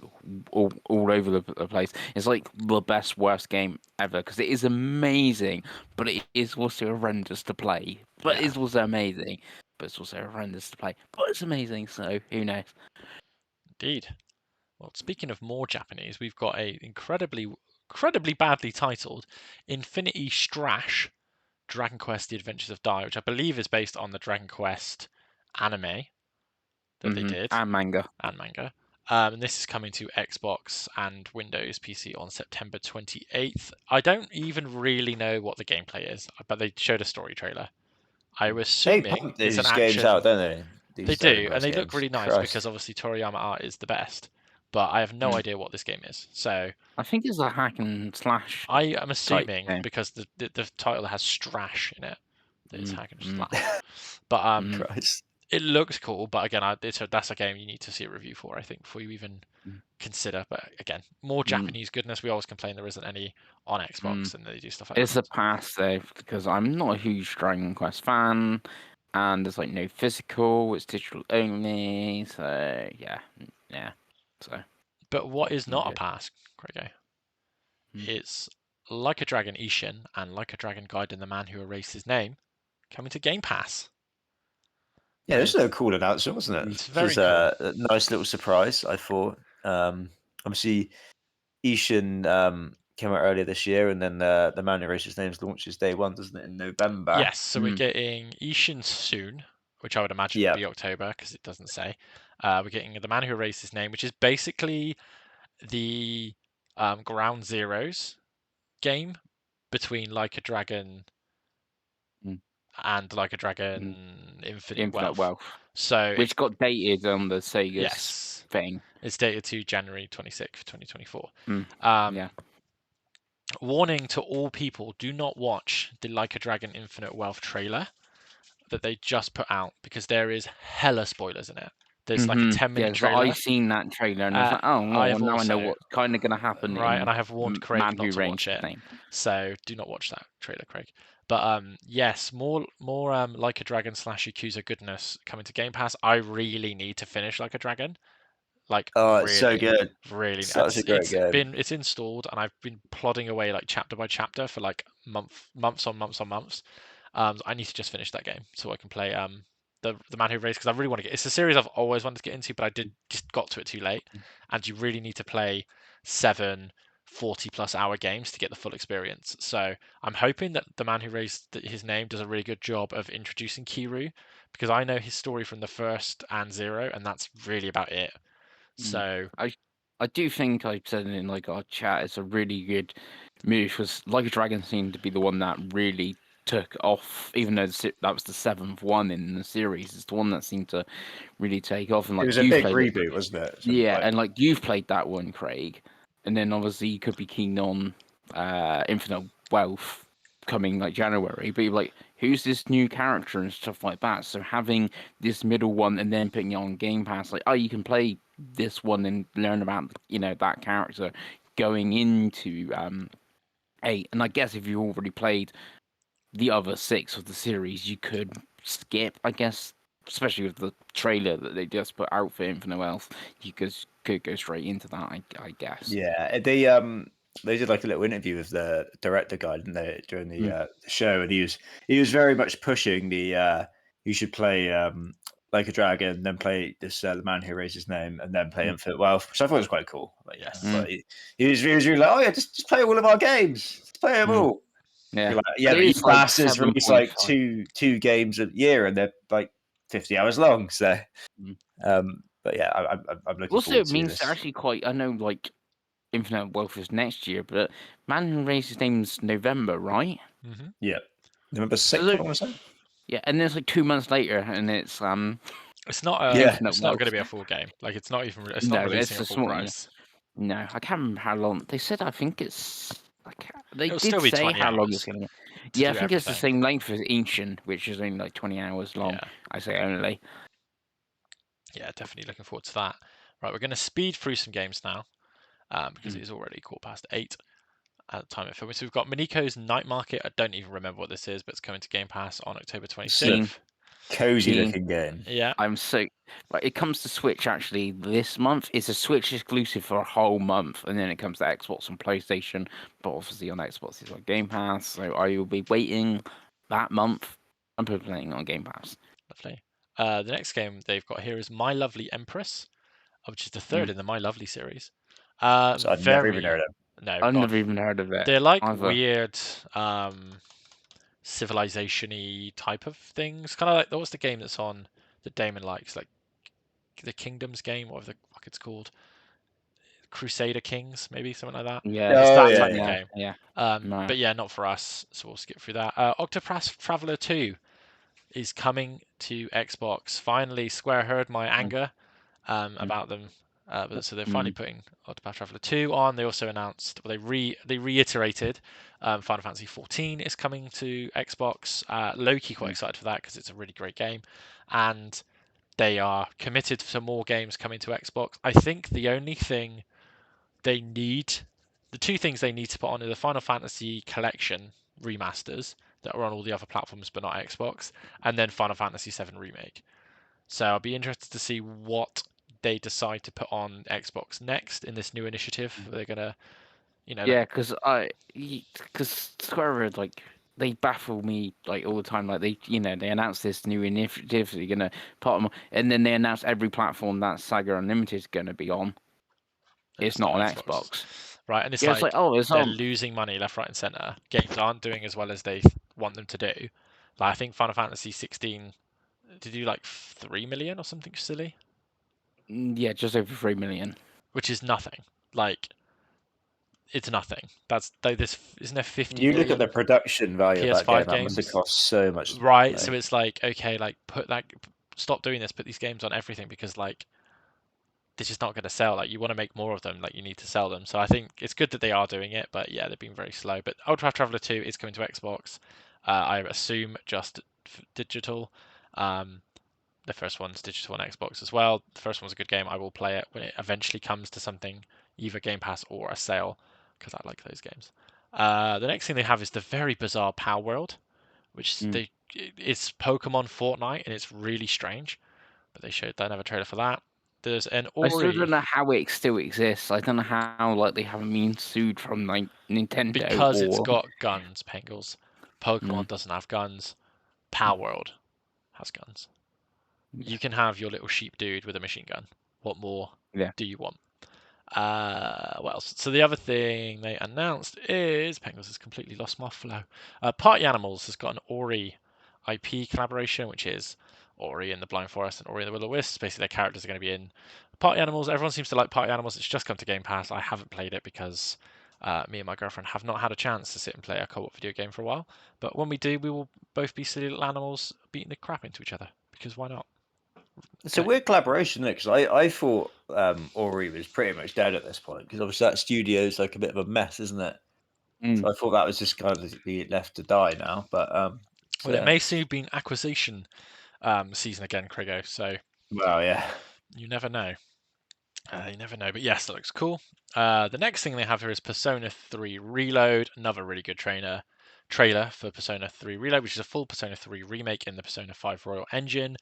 all over the place. It's like the best worst game ever because it is amazing, but it is also horrendous to play. But it's also amazing, but it's also horrendous to play. But it's amazing, so who knows? Indeed. Well, speaking of more Japanese, we've got a incredibly badly titled Infinity Strash Dragon Quest: The Adventures of Dai, which I believe is based on the Dragon Quest anime that they did and manga. And this is coming to Xbox and Windows PC on September 28th. I don't even really know what the gameplay is, but they showed a story trailer. I'm They assuming pump it's an these action. games out, don't they? They do, and they look really nice because obviously Toriyama art is the best. But I have no idea what this game is. So I think it's a hack and slash. I am assuming game. because the title has Strash in it that it's hack and slash. But Christ. it looks cool. But again, that's a game you need to see a review for, I think, before you even consider. But again, more Japanese goodness. We always complain there isn't any on Xbox, and they do stuff like It's that. a pass though because I'm not a huge Dragon Quest fan, and there's like no physical. It's digital only. So yeah. So. But what is not a pass, Grego? It's Like a Dragon Ishin and Like a Dragon Guide and the Man Who Erased His Name coming to Game Pass. Yeah, this is a cool announcement, wasn't it? It's very cool. A nice little surprise, I thought. Obviously, Ishin came out earlier this year, and then the Man Who Erased His Name launches day one, doesn't it, in November? Yes, so we're getting Ishin soon. which I would imagine would be October because it doesn't say. We're getting The Man Who Erased His Name, which is basically the Ground Zeroes game between Like a Dragon and Like a Dragon Infinite Wealth. So which got dated on the Sega's yes, thing. It's dated to January 26th, 2024. Yeah. Warning to all people: do not watch the Like a Dragon Infinite Wealth trailer that they just put out because there is hella spoilers in it. There's like a 10-minute trailer. I've seen that trailer and I was like, oh no, now I know what's kind of going to happen. Right, and I have warned Craig Man not Who to watch it. Name. So do not watch that trailer, Craig. But yes, more Like a Dragon / Yakuza goodness coming to Game Pass. I really need to finish Like a Dragon. Like, really, it's so good. Really, Such a great game. It's installed, and I've been plodding away like chapter by chapter for like months on months. I need to just finish that game so I can play the Man Who Erased, because I really want to get. It's a series I've always wanted to get into, but I just got to it too late. And you really need to play 7 40+ hour games to get the full experience. So I'm hoping that The Man Who Erased His Name does a really good job of introducing Kiryu, because I know his story from the first and Zero, and that's really about it. So I do think I said in like our chat, it's a really good move because Like a Dragon seemed to be the one that really took off, even though that was the 7th one in the series. It's the one that seemed to really take off. And like, it was a big reboot, wasn't it? And like you've played that one, Craig, and then obviously you could be keen on Infinite Wealth coming like January, but you're like, who's this new character and stuff like that? So having this middle one and then putting it on Game Pass, like, oh, you can play this one and learn about that character going into 8. And I guess if you already played the other 6 of the series, you could skip, I guess, especially with the trailer that they just put out for Infinite Wealth, you could go straight into that, I guess. Yeah, they did like a little interview with the director guy, didn't they, during the show, and he was very much pushing the you should play Like a Dragon, then play this The Man Who Erased His Name, and then play Infinite Wealth, which I thought was quite cool. But he was really like, oh yeah, just play all of our games, just play them all. Yeah, like, yeah, but you bastards release like two games a year, and they're like 50 hours long. So, but yeah, I'm looking forward to this. Also, it means they're actually quite. I know, like Infinite Wealth is next year, but Man Who Erased His Name's November, right? Mm-hmm. Yeah, November 6th. I want to say. Yeah, and then it's like 2 months later, and it's It's not. It's not going to be a full game. Like it's not even. It's not releasing at full price. No, I can't remember how long they said. I think it's. They It'll did still be say 20 how long hours it's going to be. Yeah, I think it's the same length as Ancient, which is only like 20 hours long. Yeah. I say only. Yeah, definitely looking forward to that. Right, we're going to speed through some games now, because it is already 8:15 at the time of filming. So we've got Miniko's Night Market. I don't even remember what this is, but it's coming to Game Pass on October 26th. Cozy looking game. Yeah, I'm so. Like, it comes to Switch actually this month. It's a Switch exclusive for a whole month, and then it comes to Xbox and PlayStation. But obviously on Xbox it's on Game Pass, so I will be waiting that month. I'm playing on Game Pass. Lovely. The next game they've got here is My Lovely Empress, which is the third in the My Lovely series. So I've never even heard of it. No, I've never even heard of it. They're like weird civilization-y type of things. Kind of like, what's the game that's on that Damon likes? Like the Kingdoms game, whatever the fuck it's called. Crusader Kings, maybe something like that. Yeah, it's that type of game. Yeah. But yeah, not for us, so we'll skip through that. Octopath Traveler 2 is coming to Xbox. Finally, Square heard my anger about them. So they're finally putting Octopath Traveler 2 on. They also announced, they reiterated Final Fantasy 14 is coming to Xbox. Low-key quite excited for that because it's a really great game. And they are committed to more games coming to Xbox. I think the only thing they need, the two things they need to put on are the Final Fantasy Collection remasters that are on all the other platforms but not Xbox, and then Final Fantasy VII Remake. So I'll be interested to see what they decide to put on Xbox next in this new initiative. They're gonna, Yeah, because Square like they baffle me like all the time. Like they announce this new initiative. They're gonna put them, and then they announce every platform that Saga Unlimited is gonna be on. It's not on Xbox. Right, and it's like oh, they're losing money left, right, and center. Games aren't doing as well as they want them to do. Like I think Final Fantasy 16 Did you like 3 million or something silly? Yeah, just over 3 million. Which is nothing. Like, it's nothing. That's this isn't there 50 You look at the million production value of that PS5 game, that must have games, cost so much right? money. So it's like, okay, like stop doing this. Put these games on everything because like they're just not going to sell. Like you want to make more of them, like you need to sell them. So I think it's good that they are doing it, but yeah, they've been very slow. But Octopath Traveler 2 is coming to Xbox. I assume just digital. The first one's digital on Xbox as well. The first one's a good game. I will play it when it eventually comes to something, either Game Pass or a sale, because I like those games. The next thing they have is the very bizarre Power World, which it's Pokemon Fortnite, and it's really strange. But they showed another trailer for that. There's an I still don't Ori know how it still exists. I don't know how like they haven't been sued from like Nintendo because it's or. got guns, Pengles. Pokemon Mm. doesn't have guns. Power World has guns. You can have your little sheep dude with a machine gun. What more Yeah. do you want? What else? So the other thing they announced is Pengles has completely lost my flow. Party Animals has got an Ori IP collaboration, which is Ori in the Blind Forest and Ori in the Will o Wisps. Basically, their characters are going to be in Party Animals. Everyone seems to like Party Animals. It's just come to Game Pass. I haven't played it because me and my girlfriend have not had a chance to sit and play a co-op video game for a while. But when we do, we will both be silly little animals beating the crap into each other. Because why not? It's a weird collaboration, because I thought Ori was pretty much dead at this point, because obviously that studio's like a bit of a mess, isn't it? So I thought that was just kind of be left to die now. But Well, it may soon be an acquisition season again, Krigo. So well, yeah. you never know. You never know. But yes, that looks cool. The next thing they have here is Persona 3 Reload, another really good trailer for Persona 3 Reload, which is a full Persona 3 remake in the Persona 5 Royal Engine.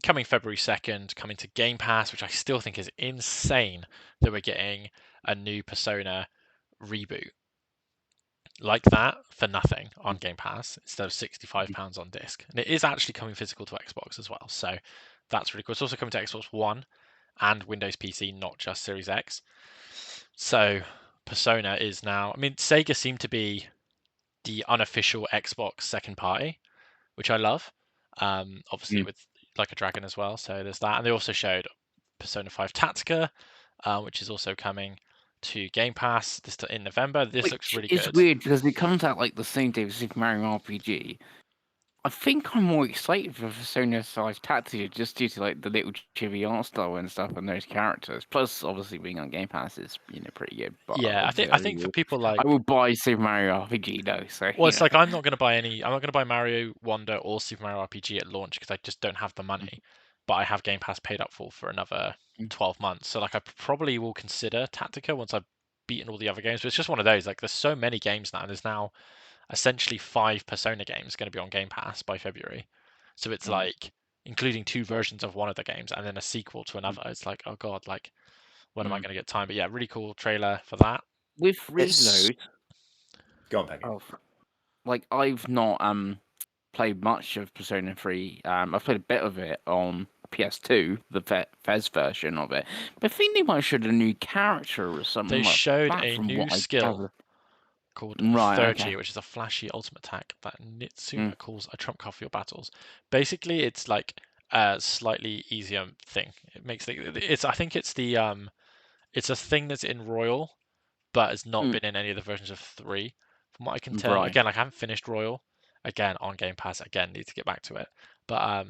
Coming February 2nd, coming to Game Pass, which I still think is insane that we're getting a new Persona reboot like that for nothing on Game Pass instead of £65 on disc. And it is actually coming physical to Xbox as well. So that's really cool. It's also coming to Xbox One and Windows PC, not just Series X. So Persona is now, I mean, Sega seemed to be the unofficial Xbox second party, which I love. Obviously with Like a Dragon as well. So there's that. And they also showed Persona 5 Tactica, which is also coming to Game Pass in November. This looks really It's good. weird because it comes out like the same day as Super Mario RPG. I think I'm more excited for Persona 5 Tactica just due to like the little chibi art style and stuff and those characters. Plus, obviously being on Game Pass is pretty good. But Yeah, I think for people like, I will buy Super Mario RPG though. So well, it's like I'm not going to buy I'm not going to buy Mario Wonder or Super Mario RPG at launch because I just don't have the money. But I have Game Pass paid up for another 12 months. So like I probably will consider Tactica once I've beaten all the other games. But it's just one of those. Like there's so many games now, and there's now essentially 5 Persona games going to be on Game Pass by February. So it's like including 2 versions of one of the games and then a sequel to another. It's like, oh god, like when am I going to get time? But yeah, really cool trailer for that. with Reload, Go on, Peggy. like I've not played much of Persona 3. I've played a bit of it on PS2, the Fez version of it. But I think they might have showed a new character or something They like showed that a from new what I skill gathered. called Right, 3G, okay. which is a flashy ultimate attack that Nitsuna calls a trump card for your battles. Basically, it's like a slightly easier thing. It makes it's I think it's a thing that's in Royal, but has not been in any of the versions of 3, from what I can tell. Right. Again, like I haven't finished Royal. Again, on Game Pass. Again, need to get back to it. But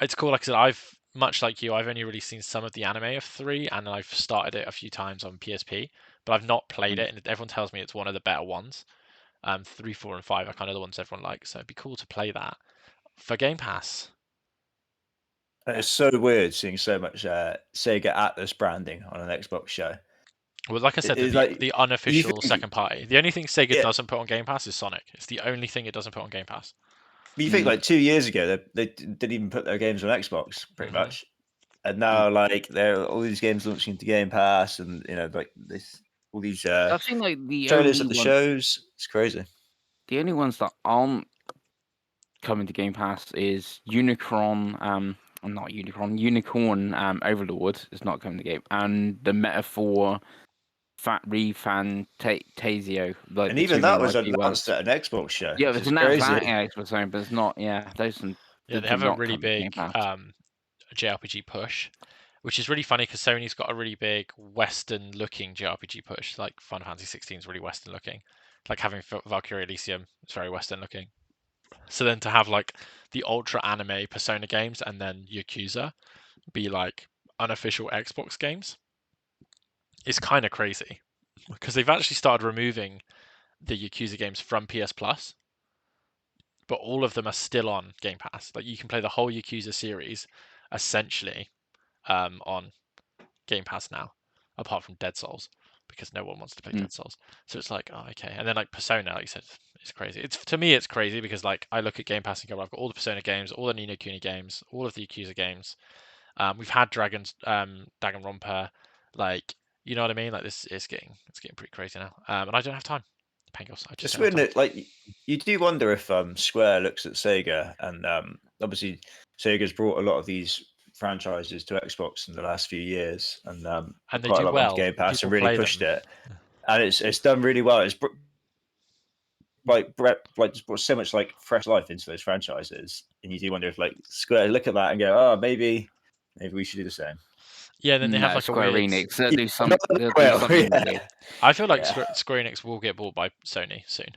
it's cool. Like I said, I've much like you. I've only really seen some of the anime of 3, and I've started it a few times on PSP, but I've not played it. And everyone tells me it's one of the better ones. 3, 4, and 5 are kind of the ones everyone likes, so it'd be cool to play that for Game Pass. It's so weird seeing so much Sega Atlas branding on an Xbox show. Well, like I said, It's the you unofficial think, second party. The only thing Sega yeah, doesn't put on Game Pass is Sonic. It's the only thing it doesn't put on Game Pass. you think like 2 years ago they didn't even put their games on Xbox, pretty much, and now like there all these games launching into Game Pass, and like this all these I think like trailers at the shows. It's crazy. the only ones that aren't coming to Game Pass is Unicorn Overlord is not coming to game, and the Metaphor Fantasio, like And the even two that main was IP ones. announced at an Xbox show. Yeah, Which there's is an announced crazy. that Xbox, but it's not. Yeah, those Yeah, that they do have a not really come with big Game Pass. JRPG push, which is really funny because Sony's got a really big Western-looking JRPG push. Like Final Fantasy 16 is really Western-looking. Like having Valkyrie Elysium, it's very Western-looking. So then to have like the ultra anime Persona games and then Yakuza be like unofficial Xbox games is kind of crazy because they've actually started removing the Yakuza games from PS Plus, but all of them are still on Game Pass. Like you can play the whole Yakuza series essentially on Game Pass now, apart from Dead Souls, because no one wants to play Dead Souls. So it's like, oh, okay. And then like Persona, like you said, it's crazy. It's to me, it's crazy because like I look at Game Pass and go, well, I've got all the Persona games, all the Ni no Kuni games, all of the Yakuza games. We've had Danganronpa, like you know what I mean. Like this, it's getting pretty crazy now. And I don't have time. Pangos, I just It's don't have weird, time. that, like you do wonder if Square looks at Sega, and obviously Sega's brought a lot of these franchises to Xbox in the last few years, and And they quite a do lot went to well. Game Pass People and really play pushed them. it, and it's done really well. It's just brought so much like fresh life into those franchises, and you do wonder if like Square look at that and go, oh, maybe we should do the same. Yeah, then they have No, like a Square weird. Enix. They'll do Well, something yeah. weird. I feel like Yeah. Square Enix will get bought by Sony soon.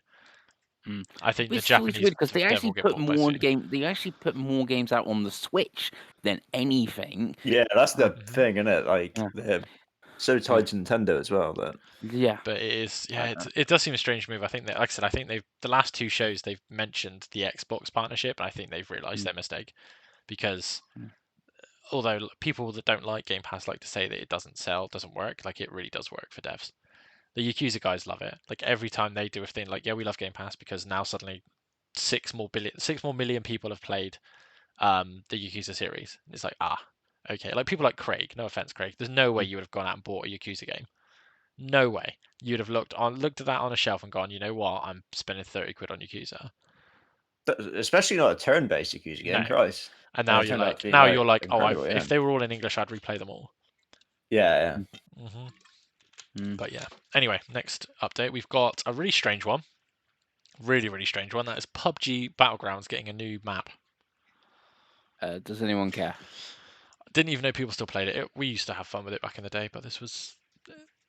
I think Which the is always Japanese weird because they dev actually will get put bought by more Sony. They actually put more games out on the Switch than anything. Yeah, that's the thing, isn't it? Like Yeah. they're so tied to Nintendo as well. That Yeah. But it is, yeah, it does seem a strange move. I think that, like I said, I think they've the last two shows they've mentioned the Xbox partnership, and I think they've realised their mistake because although people that don't like Game Pass like to say that it doesn't sell, doesn't work, like it really does work for devs. The Yakuza guys love it. Like every time they do a thing, like yeah, we love Game Pass because now suddenly 6 more million people have played the Yakuza series. It's like okay. Like people like Craig. No offense, Craig. There's no way you would have gone out and bought a Yakuza game. No way. You'd have looked at that on a shelf and gone, you know what? I'm spending 30 quid on Yakuza. especially not a turn-based Yakuza game, No. Christ. And now I you're think that'd like, be like oh, incredible. if they were all in English, I'd replay them all. Yeah. But yeah. Anyway, next update, we've got a really strange one. Really, really strange one. That is PUBG Battlegrounds getting a new map. Does anyone care? Didn't even know people still played it. We used to have fun with it back in the day, but this was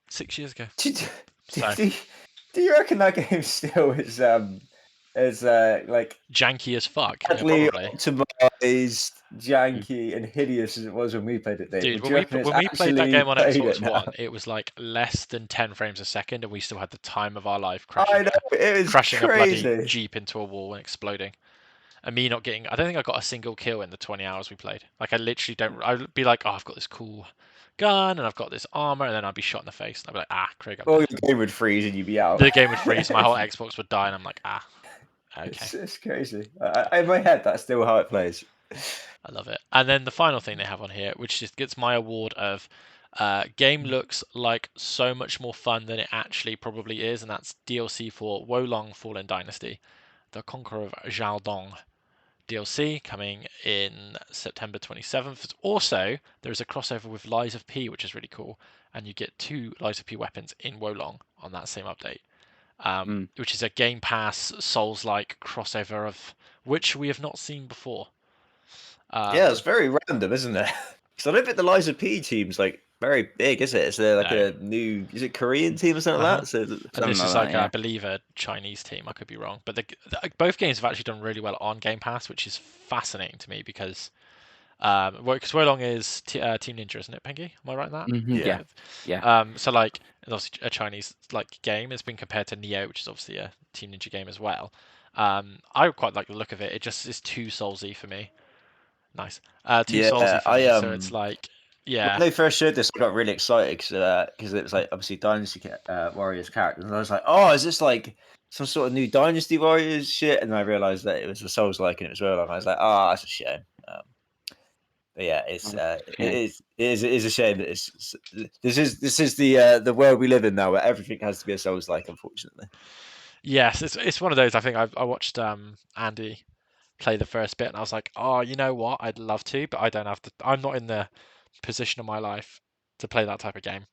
6 years ago. Do you reckon that game still is like janky as fuck? Yeah, badly probably. optimized, janky, and hideous as it was when we played it, Dave? Dude, when we played that game on Xbox One, it was like less than 10 frames a second, and we still had the time of our life I know, it was crashing a crazy. bloody Jeep into a wall and exploding. And me not getting, I don't think I got a single kill in the 20 hours we played. Like, I literally don't, I'd be like, oh, I've got this cool gun, and I've got this armor, and then I'd be shot in the face. And I'd be like, Craig, I'm dead. Your game would freeze and you'd be out. The game would freeze, my whole Xbox would die, and I'm like, okay. It's crazy. In my head, that's still how it plays. I love it. And then the final thing they have on here, which just gets my award of game looks like so much more fun than it actually probably is, and that's DLC for Wolong Fallen Dynasty, the Conqueror of Jiaodong DLC coming in September 27th. Also, there's a crossover with Lies of P, which is really cool, and you get 2 Lies of P weapons in Wolong on that same update, which is a Game Pass Souls-like crossover of which we have not seen before. Yeah, it's very random, isn't it? Because I don't think the Lies of P team's like very big, is it? Is there like a new, is it Korean team or something like that? So and this is like, I believe, a Chinese team. I could be wrong, but both games have actually done really well on Game Pass, which is fascinating to me because because Wolong is Team Ninja, isn't it, Pengy? Am I right in that? Yeah. So like, it's obviously a Chinese like game. It's been compared to Neo, which is obviously a Team Ninja game as well. I quite like the look of it. It just is too Soulsy for me. Nice. Too Soulsy for me. So it's like, yeah. When they first showed this, I got really excited because it was like obviously Dynasty Warriors characters, and I was like, oh, is this like some sort of new Dynasty Warriors shit? And I realized that it was a Souls-like in it as well, and I was like, oh, that's a shame. But yeah, it is a shame that this is the world we live in now, where everything has to be a Souls-like, unfortunately. Yes, it's one of those. I think I watched Andy play the first bit, and I was like, oh, you know what? I'd love to, but I don't have to. I'm not in the position of my life to play that type of game.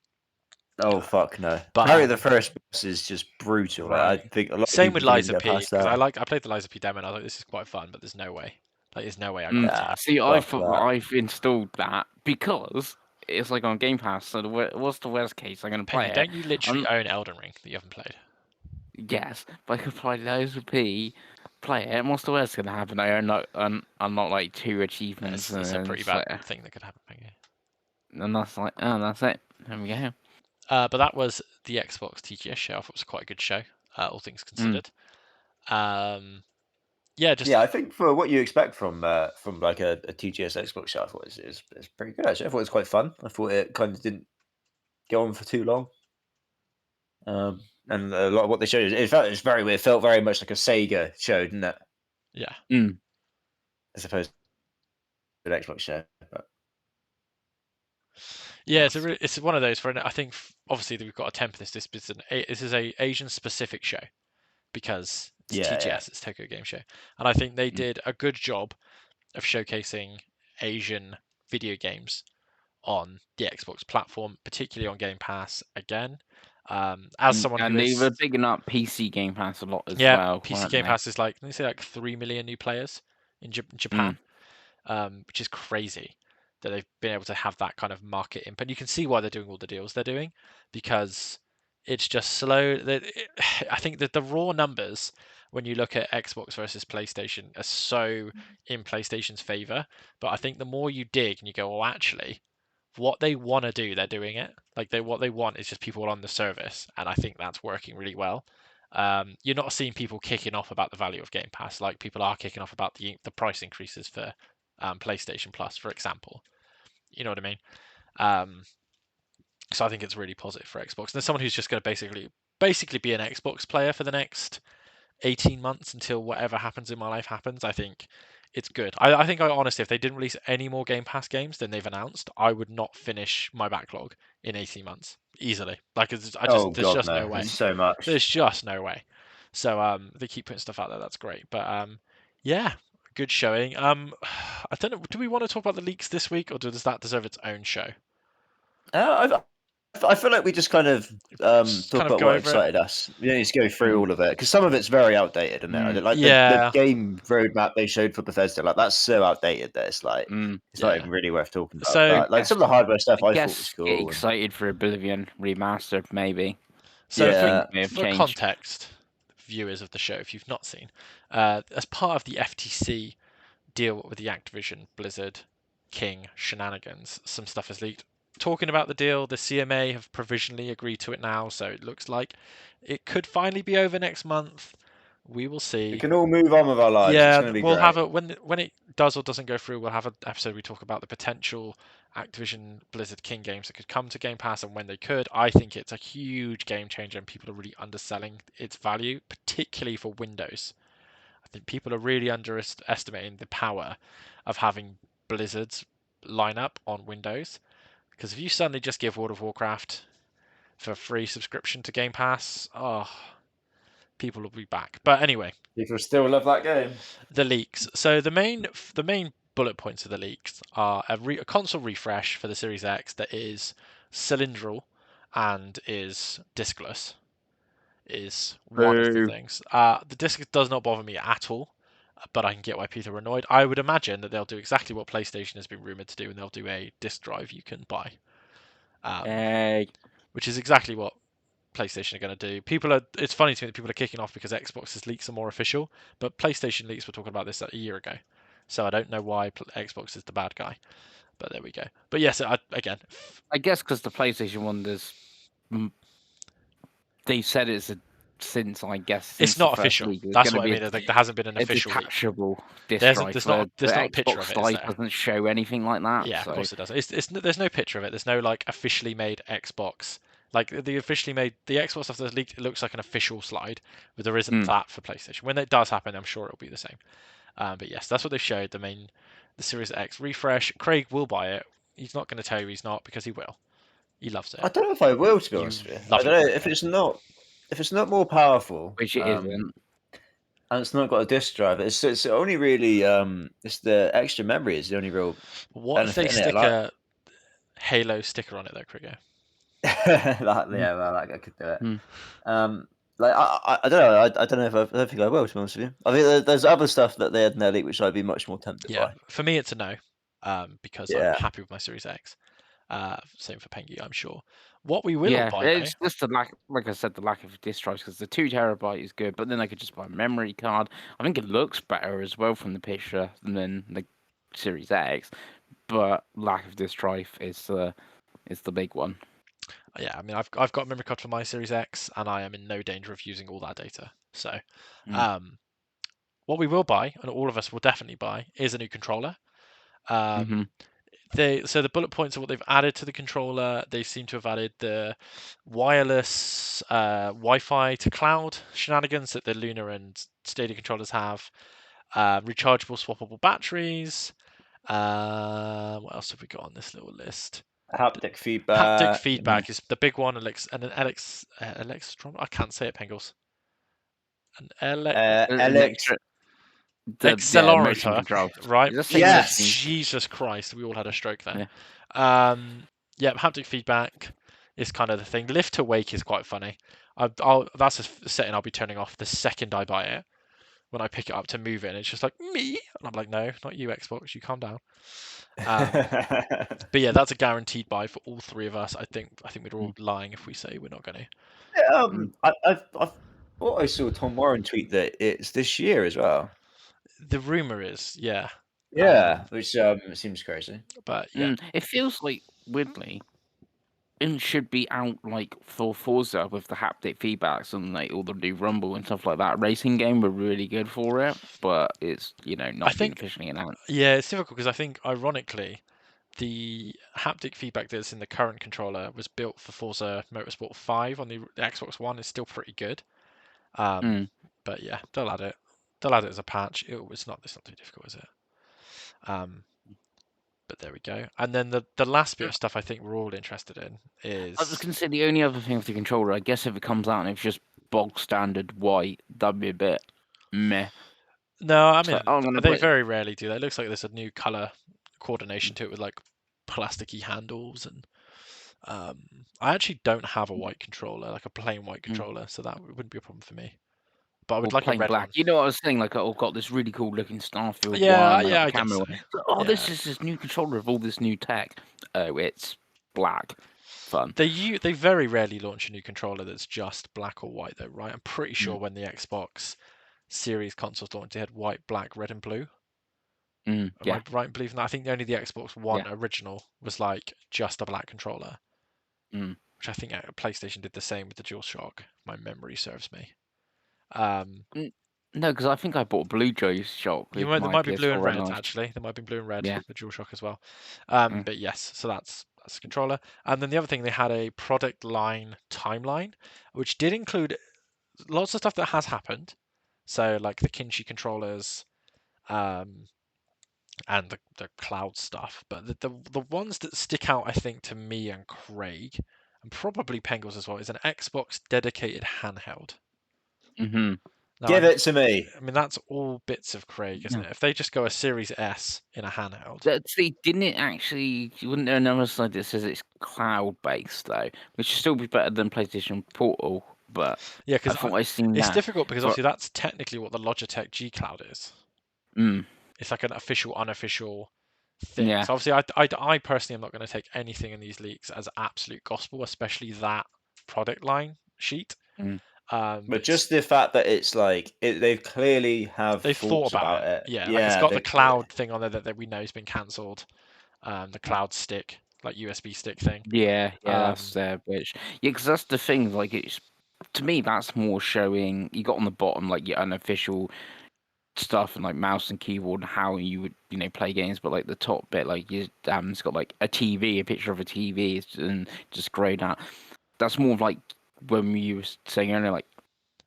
Oh fuck no! But Harry the first boss is just brutal. Like, I think a lot same of with people Lies of get P, past because that. I played the Lies of P demo, and I was like, this is quite fun, but there's no way. Like, there's no way I got Nah. a team. See, fuck that. I've installed that because it's like on Game Pass. So what's the worst case? I'm gonna play Penny, it. don't you literally own Elden Ring that you haven't played? Yes, but I could play loads of P, play it. And what's the worst gonna happen? I unlock like 2 achievements, It's a and pretty it's bad like, thing that could happen, Penny. and that's like, oh, that's it. There we go. But that was the Xbox TGS show. I thought it was quite a good show, all things considered. Yeah, just Yeah, I think for what you expect from like a TGS Xbox show, I thought it's pretty good actually. I thought it was quite fun. I thought it kind of didn't go on for too long. And a lot of what they showed, it felt very much like a Sega show, didn't it? yeah. As opposed to an Xbox show. But Yeah, it's one of those. I think obviously we've got to temper this. This is a Asian specific show because it's yeah, TGS, it's Tokyo Game Show, and I think they did a good job of showcasing Asian video games on the Xbox platform, particularly on Game Pass. Again, as someone who And they were is bigging up PC Game Pass a lot as well. PC Weren't Game they? Pass is like, let me say, like 3 million new players in Japan, which is crazy that they've been able to have that kind of market input. You can see why they're doing all the deals they're doing, because it's just slow. I think that the raw numbers, when you look at Xbox versus PlayStation, are so in PlayStation's favor. But I think the more you dig and you go, well, actually, what they want to do, they're doing it. Like what they want is just people on the service, and I think that's working really well. You're not seeing people kicking off about the value of Game Pass, like people are kicking off about the price increases for PlayStation Plus, for example. You know what I mean? So I think it's really positive for Xbox. And there's someone who's just going to basically be an Xbox player for the next 18 months until whatever happens in my life happens. I think it's good. I think honestly, if they didn't release any more Game Pass games than they've announced, I would not finish my backlog in 18 months easily. Like there's God, just no no, way. it's so much. There's just no way. So they keep putting stuff out there. That's great. But yeah, good showing. I don't know. Do we want to talk about the leaks this week, or does that deserve its own show? I feel like we just kind of talk Kind of about go what over it. excited us. We don't need to go through all of it because some of it's very outdated, isn't it? Like the Yeah. game roadmap they showed for Bethesda, like that's so outdated that it's like it's not Yeah. even really worth talking about. So- But like some of the hardware stuff, I thought guess was get cool. and- excited for Oblivion remastered, maybe. So Yeah. May have for changed. context, viewers of the show, if you've not seen, as part of the FTC deal with the Activision Blizzard King shenanigans, some stuff has leaked. Talking about the deal, the CMA have provisionally agreed to it now, so it looks like it could finally be over next month. We will see. We can all move on with our lives. Yeah, it's going to be we'll great. have a when it does or doesn't go through. We'll have an episode we talk about the potential Activision Blizzard King games that could come to Game Pass and when they could. I think it's a huge game changer, and people are really underselling its value, particularly for Windows. I think people are really underestimating the power of having Blizzard's lineup on Windows. Because if you suddenly just give World of Warcraft for free subscription to Game Pass, people will be back. But anyway, People still love that game. the leaks. So the main bullet points of the leaks are a console refresh for the Series X that is cylindrical and is diskless. Is one of the Boo. things. The disc does not bother me at all, but I can get why people are annoyed. I would imagine that they'll do exactly what PlayStation has been rumored to do, and they'll do a disc drive you can buy, Hey. which is exactly what PlayStation are going to do. It's funny to me that people are kicking off because Xbox's leaks are more official, but PlayStation leaks were talking about this a year ago, so I don't know why Xbox is the bad guy. But there we go. But yes, again, I guess because the PlayStation one, they said since it's not official. That's what I mean. There hasn't been an official leak. detachable disc There's drive. not The a picture of Xbox it, is Live there? doesn't show anything like that. Yeah, so. of course it does. There's no picture of it. There's no like officially made Xbox. Like the officially made the Xbox stuff that's leaked, it looks like an official slide, but there isn't that for PlayStation. When it does happen, I'm sure it'll be the same. But yes, that's what they showed. The Series X refresh. Craig will buy it. He's not going to tell you he's not because he will. He loves it. I don't know if I will, to be You honest with you. I love don't know it, if it's not more powerful, Which it isn't. and it's not got a disk drive. It's only really it's the extra memory is the only real. What if they benefit in it, stick like- a Halo sticker on it though, Krieger? that, yeah, well, I could do it. Like I don't know. I don't know if I don't think I will. To be honest with you, I think there's other stuff that they had in their league which I'd be much more tempted Yeah, by. for me it's a no, because I'm Yeah. happy with my Series X. Same for Pengy, I'm sure. What we will Yeah, buy though, it's just the lack, like I said, the lack of disk drives, because the 2 TB is good, but then I could just buy a memory card. I think it looks better as well from the picture than the Series X, but lack of disk drive is the big one. yeah, I mean I've got a memory card for my Series X, and I am in no danger of using all that data. So, Mm. what we will buy, and all of us will definitely buy, is a new controller. Mm-hmm. So the bullet points of what they've added to the controller, they seem to have added the wireless Wi-Fi to cloud shenanigans that the Luna and Stadia controllers have, rechargeable swappable batteries. What else have we got on this little list? Haptic Haptic feedback. feedback is the big one, and an Electron. I can't say it, Pengles. An An Alex. extra, motion accelerometer, control. right? It's the same Yes. Jesus Christ, we all had a stroke there. Yeah. Yeah, haptic feedback is kind of the thing. Lift to wake is quite funny. That's a setting I'll be turning off the second I buy it. When I pick it up to move it, and it's just like me, and I'm like, no, not you, Xbox. You calm down. But yeah, that's a guaranteed buy for all three of us. I think we're all lying if we say we're not going to. I thought I saw Tom Warren tweet that it's this year as well. The rumor is, yeah. Yeah, which seems crazy. But yeah, It feels like, weirdly, it should be out like for Forza with the haptic feedbacks and like all the new Rumble and stuff like that. Racing game were really good for it, but it's I not been think, officially announced. yeah, it's difficult because I think, ironically, the haptic feedback that's in the current controller was built for Forza Motorsport 5 on the Xbox One. It's still pretty good. Mm. But yeah, they'll add it. They'll add it as a patch. It's not too difficult, is it? But there we go. And then the last bit of stuff I think we're all interested in I was is gonna say the only other thing with the controller, I guess if it comes out and it's just bog standard white, that'd be a bit meh. no, I So mean I'm gonna they put very rarely do that. It looks like there's a new color coordination to it with like plasticky handles and I actually don't have a white controller, like a plain white controller, so that wouldn't be a problem for me. But I or would like a plain red black. one. You know what I was saying? Like, oh, got this really cool looking Starfield Yeah, one, I got yeah, the I guess camera so. one. So, oh, Yeah. this new controller of all this new tech. Oh, it's black. Fun. They very rarely launch a new controller that's just black or white though, right? I'm pretty sure Mm. when the Xbox Series consoles launched, they had white, black, red, and blue. Am Yeah, I right in believing that? I think only the Xbox One yeah. original was like just a black controller, Mm. which I think PlayStation did the same with the DualShock. If my memory serves me. Um, No, because I think I bought a blue Shock with there my might be blue and PS4 red launch. actually. There might be blue and red Yeah. with DualShock as well. Mm. But yes, so that's a controller. And then the other thing, they had a product line timeline, which did include lots of stuff that has happened. So like the Kinshi controllers, and the cloud stuff. But the ones that stick out, I think, to me and Craig, and probably Pengles as well, is an Xbox dedicated handheld. Mm-hmm. Now, Give it to me. I mean, that's all bits of Craig, isn't Yeah. it? If they just go a Series S in a handheld. See, didn't it actually? Wouldn't there another slide that says it's cloud based though, which should still be better than PlayStation Portal? But Yeah, I because thought I seen it's that. difficult because But obviously that's technically what the Logitech G Cloud is. mm, It's like an official, unofficial thing. yeah, So obviously, I personally am not going to take anything in these leaks as absolute gospel, especially that product line sheet. mm, But just the fact that it's like they've clearly have they've thought thoughts about about it. Yeah, like it's Yeah, got the cloud thing on there that we know has been cancelled. The cloud stick, like USB stick thing. yeah. Um, That's which because that's the thing. Like it's to me, that's more showing. You got on the bottom like your unofficial stuff and like mouse and keyboard and how you would play games, but like the top bit, like you it's got like a TV, a picture of a TV, and just grayed out. That's more of like when you were saying earlier, like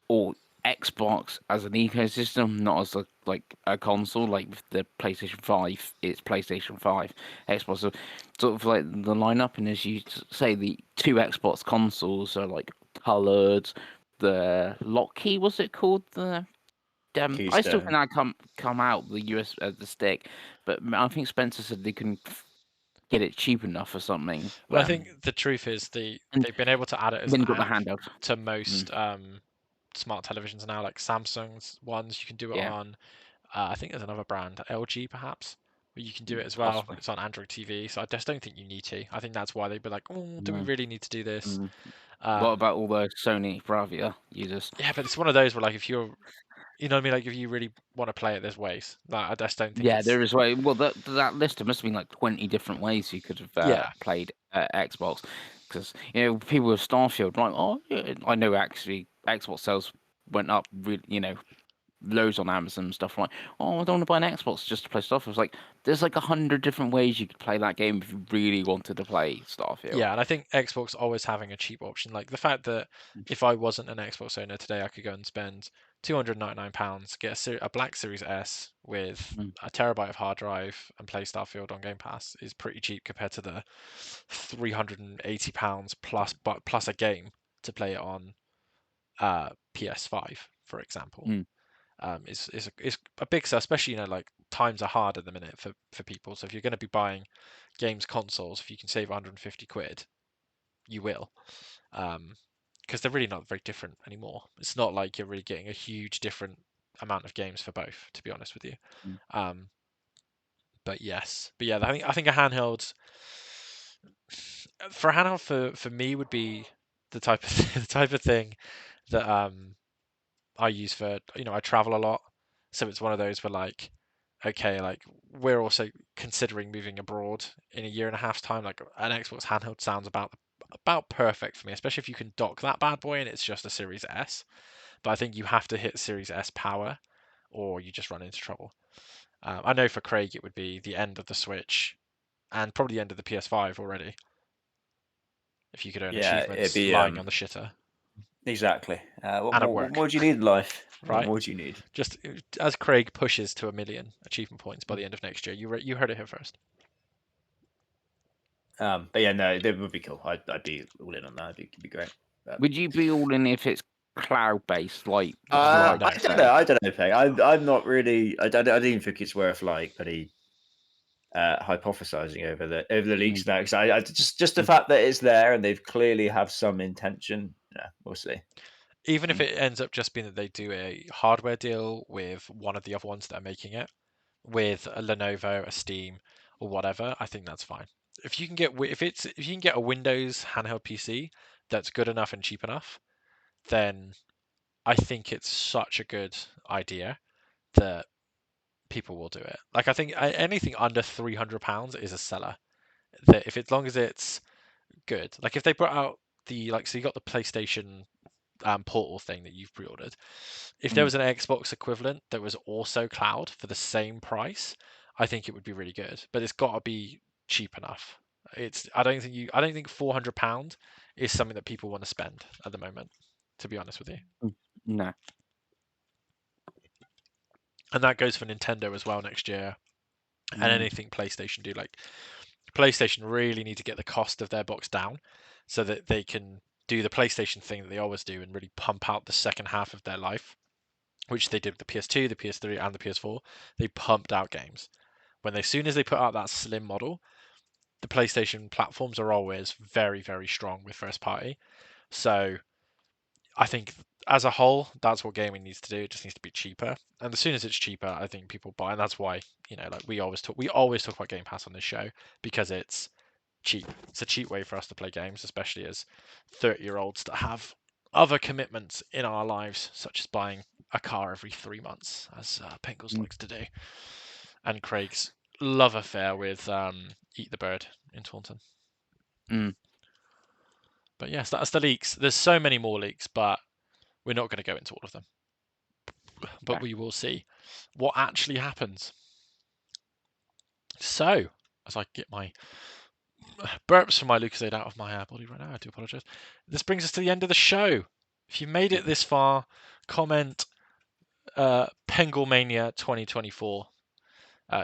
or Xbox as an ecosystem, not as like a console. Like with the PlayStation 5, it's PlayStation 5. Xbox, so sort of like the lineup, and as you say, the two Xbox consoles are like coloured. The lock key, was it called? I still think Keystone. that come out the the stick, but I think Spencer said they couldn't get it cheap enough or something. well, I think the truth is and they've been able to add it as then an you got the app handout. to most smart televisions now, like Samsung's ones. You can do it Yeah. on. I think there's another brand, LG perhaps, where you can do it as well. Possibly. It's on Android TV, so I just don't think you need to. I think that's why they'd be like, oh, do we Mm. really need to do this? Mm. What Um, about all the Sony Bravia users? yeah, but it's one of those where like if you're, you know what I mean, like if you really want to play it, there's ways. Like, I just don't think Yeah, it's. there is way. Well, that list, there must have been like 20 different ways you could have Yeah, played Xbox, because people with Starfield, like, oh, yeah, I know actually Xbox sales went up, loads on Amazon and stuff. Like, oh, I don't want to buy an Xbox just to play Starfield. It's like there's like 100 different ways you could play that game if you really wanted to play Starfield. yeah, and I think Xbox always having a cheap option, like the fact that if I wasn't an Xbox owner today, I could go and spend £299, get a Black Series S with Mm. a terabyte of hard drive and play Starfield on Game Pass is pretty cheap compared to the £380 plus a game to play it on PS5, for example. Mm. Is a big sell, especially like times are hard at the minute for people. So if you're going to be buying games consoles, if you can save 150 quid, you will, because they're really not very different anymore. It's not like you're really getting a huge different amount of games for both, to be honest with you. Mm. But yes, but yeah, I think a handheld for a handheld for me would be the type of the type of thing that I use for I travel a lot, so it's one of those where like okay, like we're also considering moving abroad in a year and a half's time. Like an Xbox handheld sounds about perfect for me, especially if you can dock that bad boy and it's just a Series S. But I think you have to hit Series S power, or you just run into trouble. I know for Craig it would be the end of the Switch and probably the end of the PS5 already, if you could earn Yeah, it'd achievements be lying on the shitter exactly. and at What work, more do you need in life? What right? more do you need? Just as Craig pushes to 1 million achievement points by the end of next year. You heard it here first. But yeah, no, that would be cool. I'd be all in on that. It'd be great. But, Would you be all in if it's cloud based, like No. I don't know. I don't know, Peg. I'm not really. I don't even think it's worth like pretty hypothesizing over the leaks now, because I just the fact that it's there and they've clearly have some intention. Yeah, we'll see. Even if it ends up just being that they do a hardware deal with one of the other ones that are making it, with a Lenovo, a Steam, or whatever, I think that's fine. If you can get a Windows handheld PC that's good enough and cheap enough, then I think it's such a good idea that people will do it. Like I think anything under £300 is a seller. That if as long as it's good, like if they brought out so you got the PlayStation Portal thing that you've pre-ordered. If there was an Xbox equivalent that was also cloud for the same price, I think it would be really good. But it's got to be cheap enough. I don't think £400 is something that people want to spend at the moment, to be honest with you. No. And that goes for Nintendo as well next year, and anything PlayStation do. Like PlayStation really need to get the cost of their box down so that they can do the PlayStation thing that they always do and really pump out the second half of their life, which they did with the PS2, the PS3, and the PS4. They pumped out games. As soon as they put out that slim model, the PlayStation platforms are always very, very strong with first party. So I think as a whole, that's what gaming needs to do. It just needs to be cheaper. And as soon as it's cheaper, I think people buy. And that's why, like we always talk about Game Pass on this show, because it's cheap. It's a cheap way for us to play games, especially as 30-year-olds that have other commitments in our lives, such as buying a car every 3 months, as Pengles likes to do, and Craig's love affair with Eat the Bird in Taunton. But yes, that's the leaks. There's so many more leaks, but we're not going to go into all of them. But we will see what actually happens. So, as I get my burps from my Lucozade out of my body right now, I do apologise. This brings us to the end of the show. If you made it this far, comment Pengelmania 2024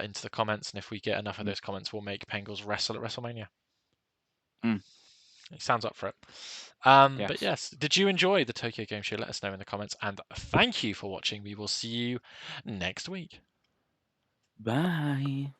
into the comments, and if we get enough of those comments, we'll make Pengles wrestle at WrestleMania. He sounds up for it. Yes. But yes, did you enjoy the Tokyo Game Show? Let us know in the comments, and thank you for watching. We will see you next week. Bye.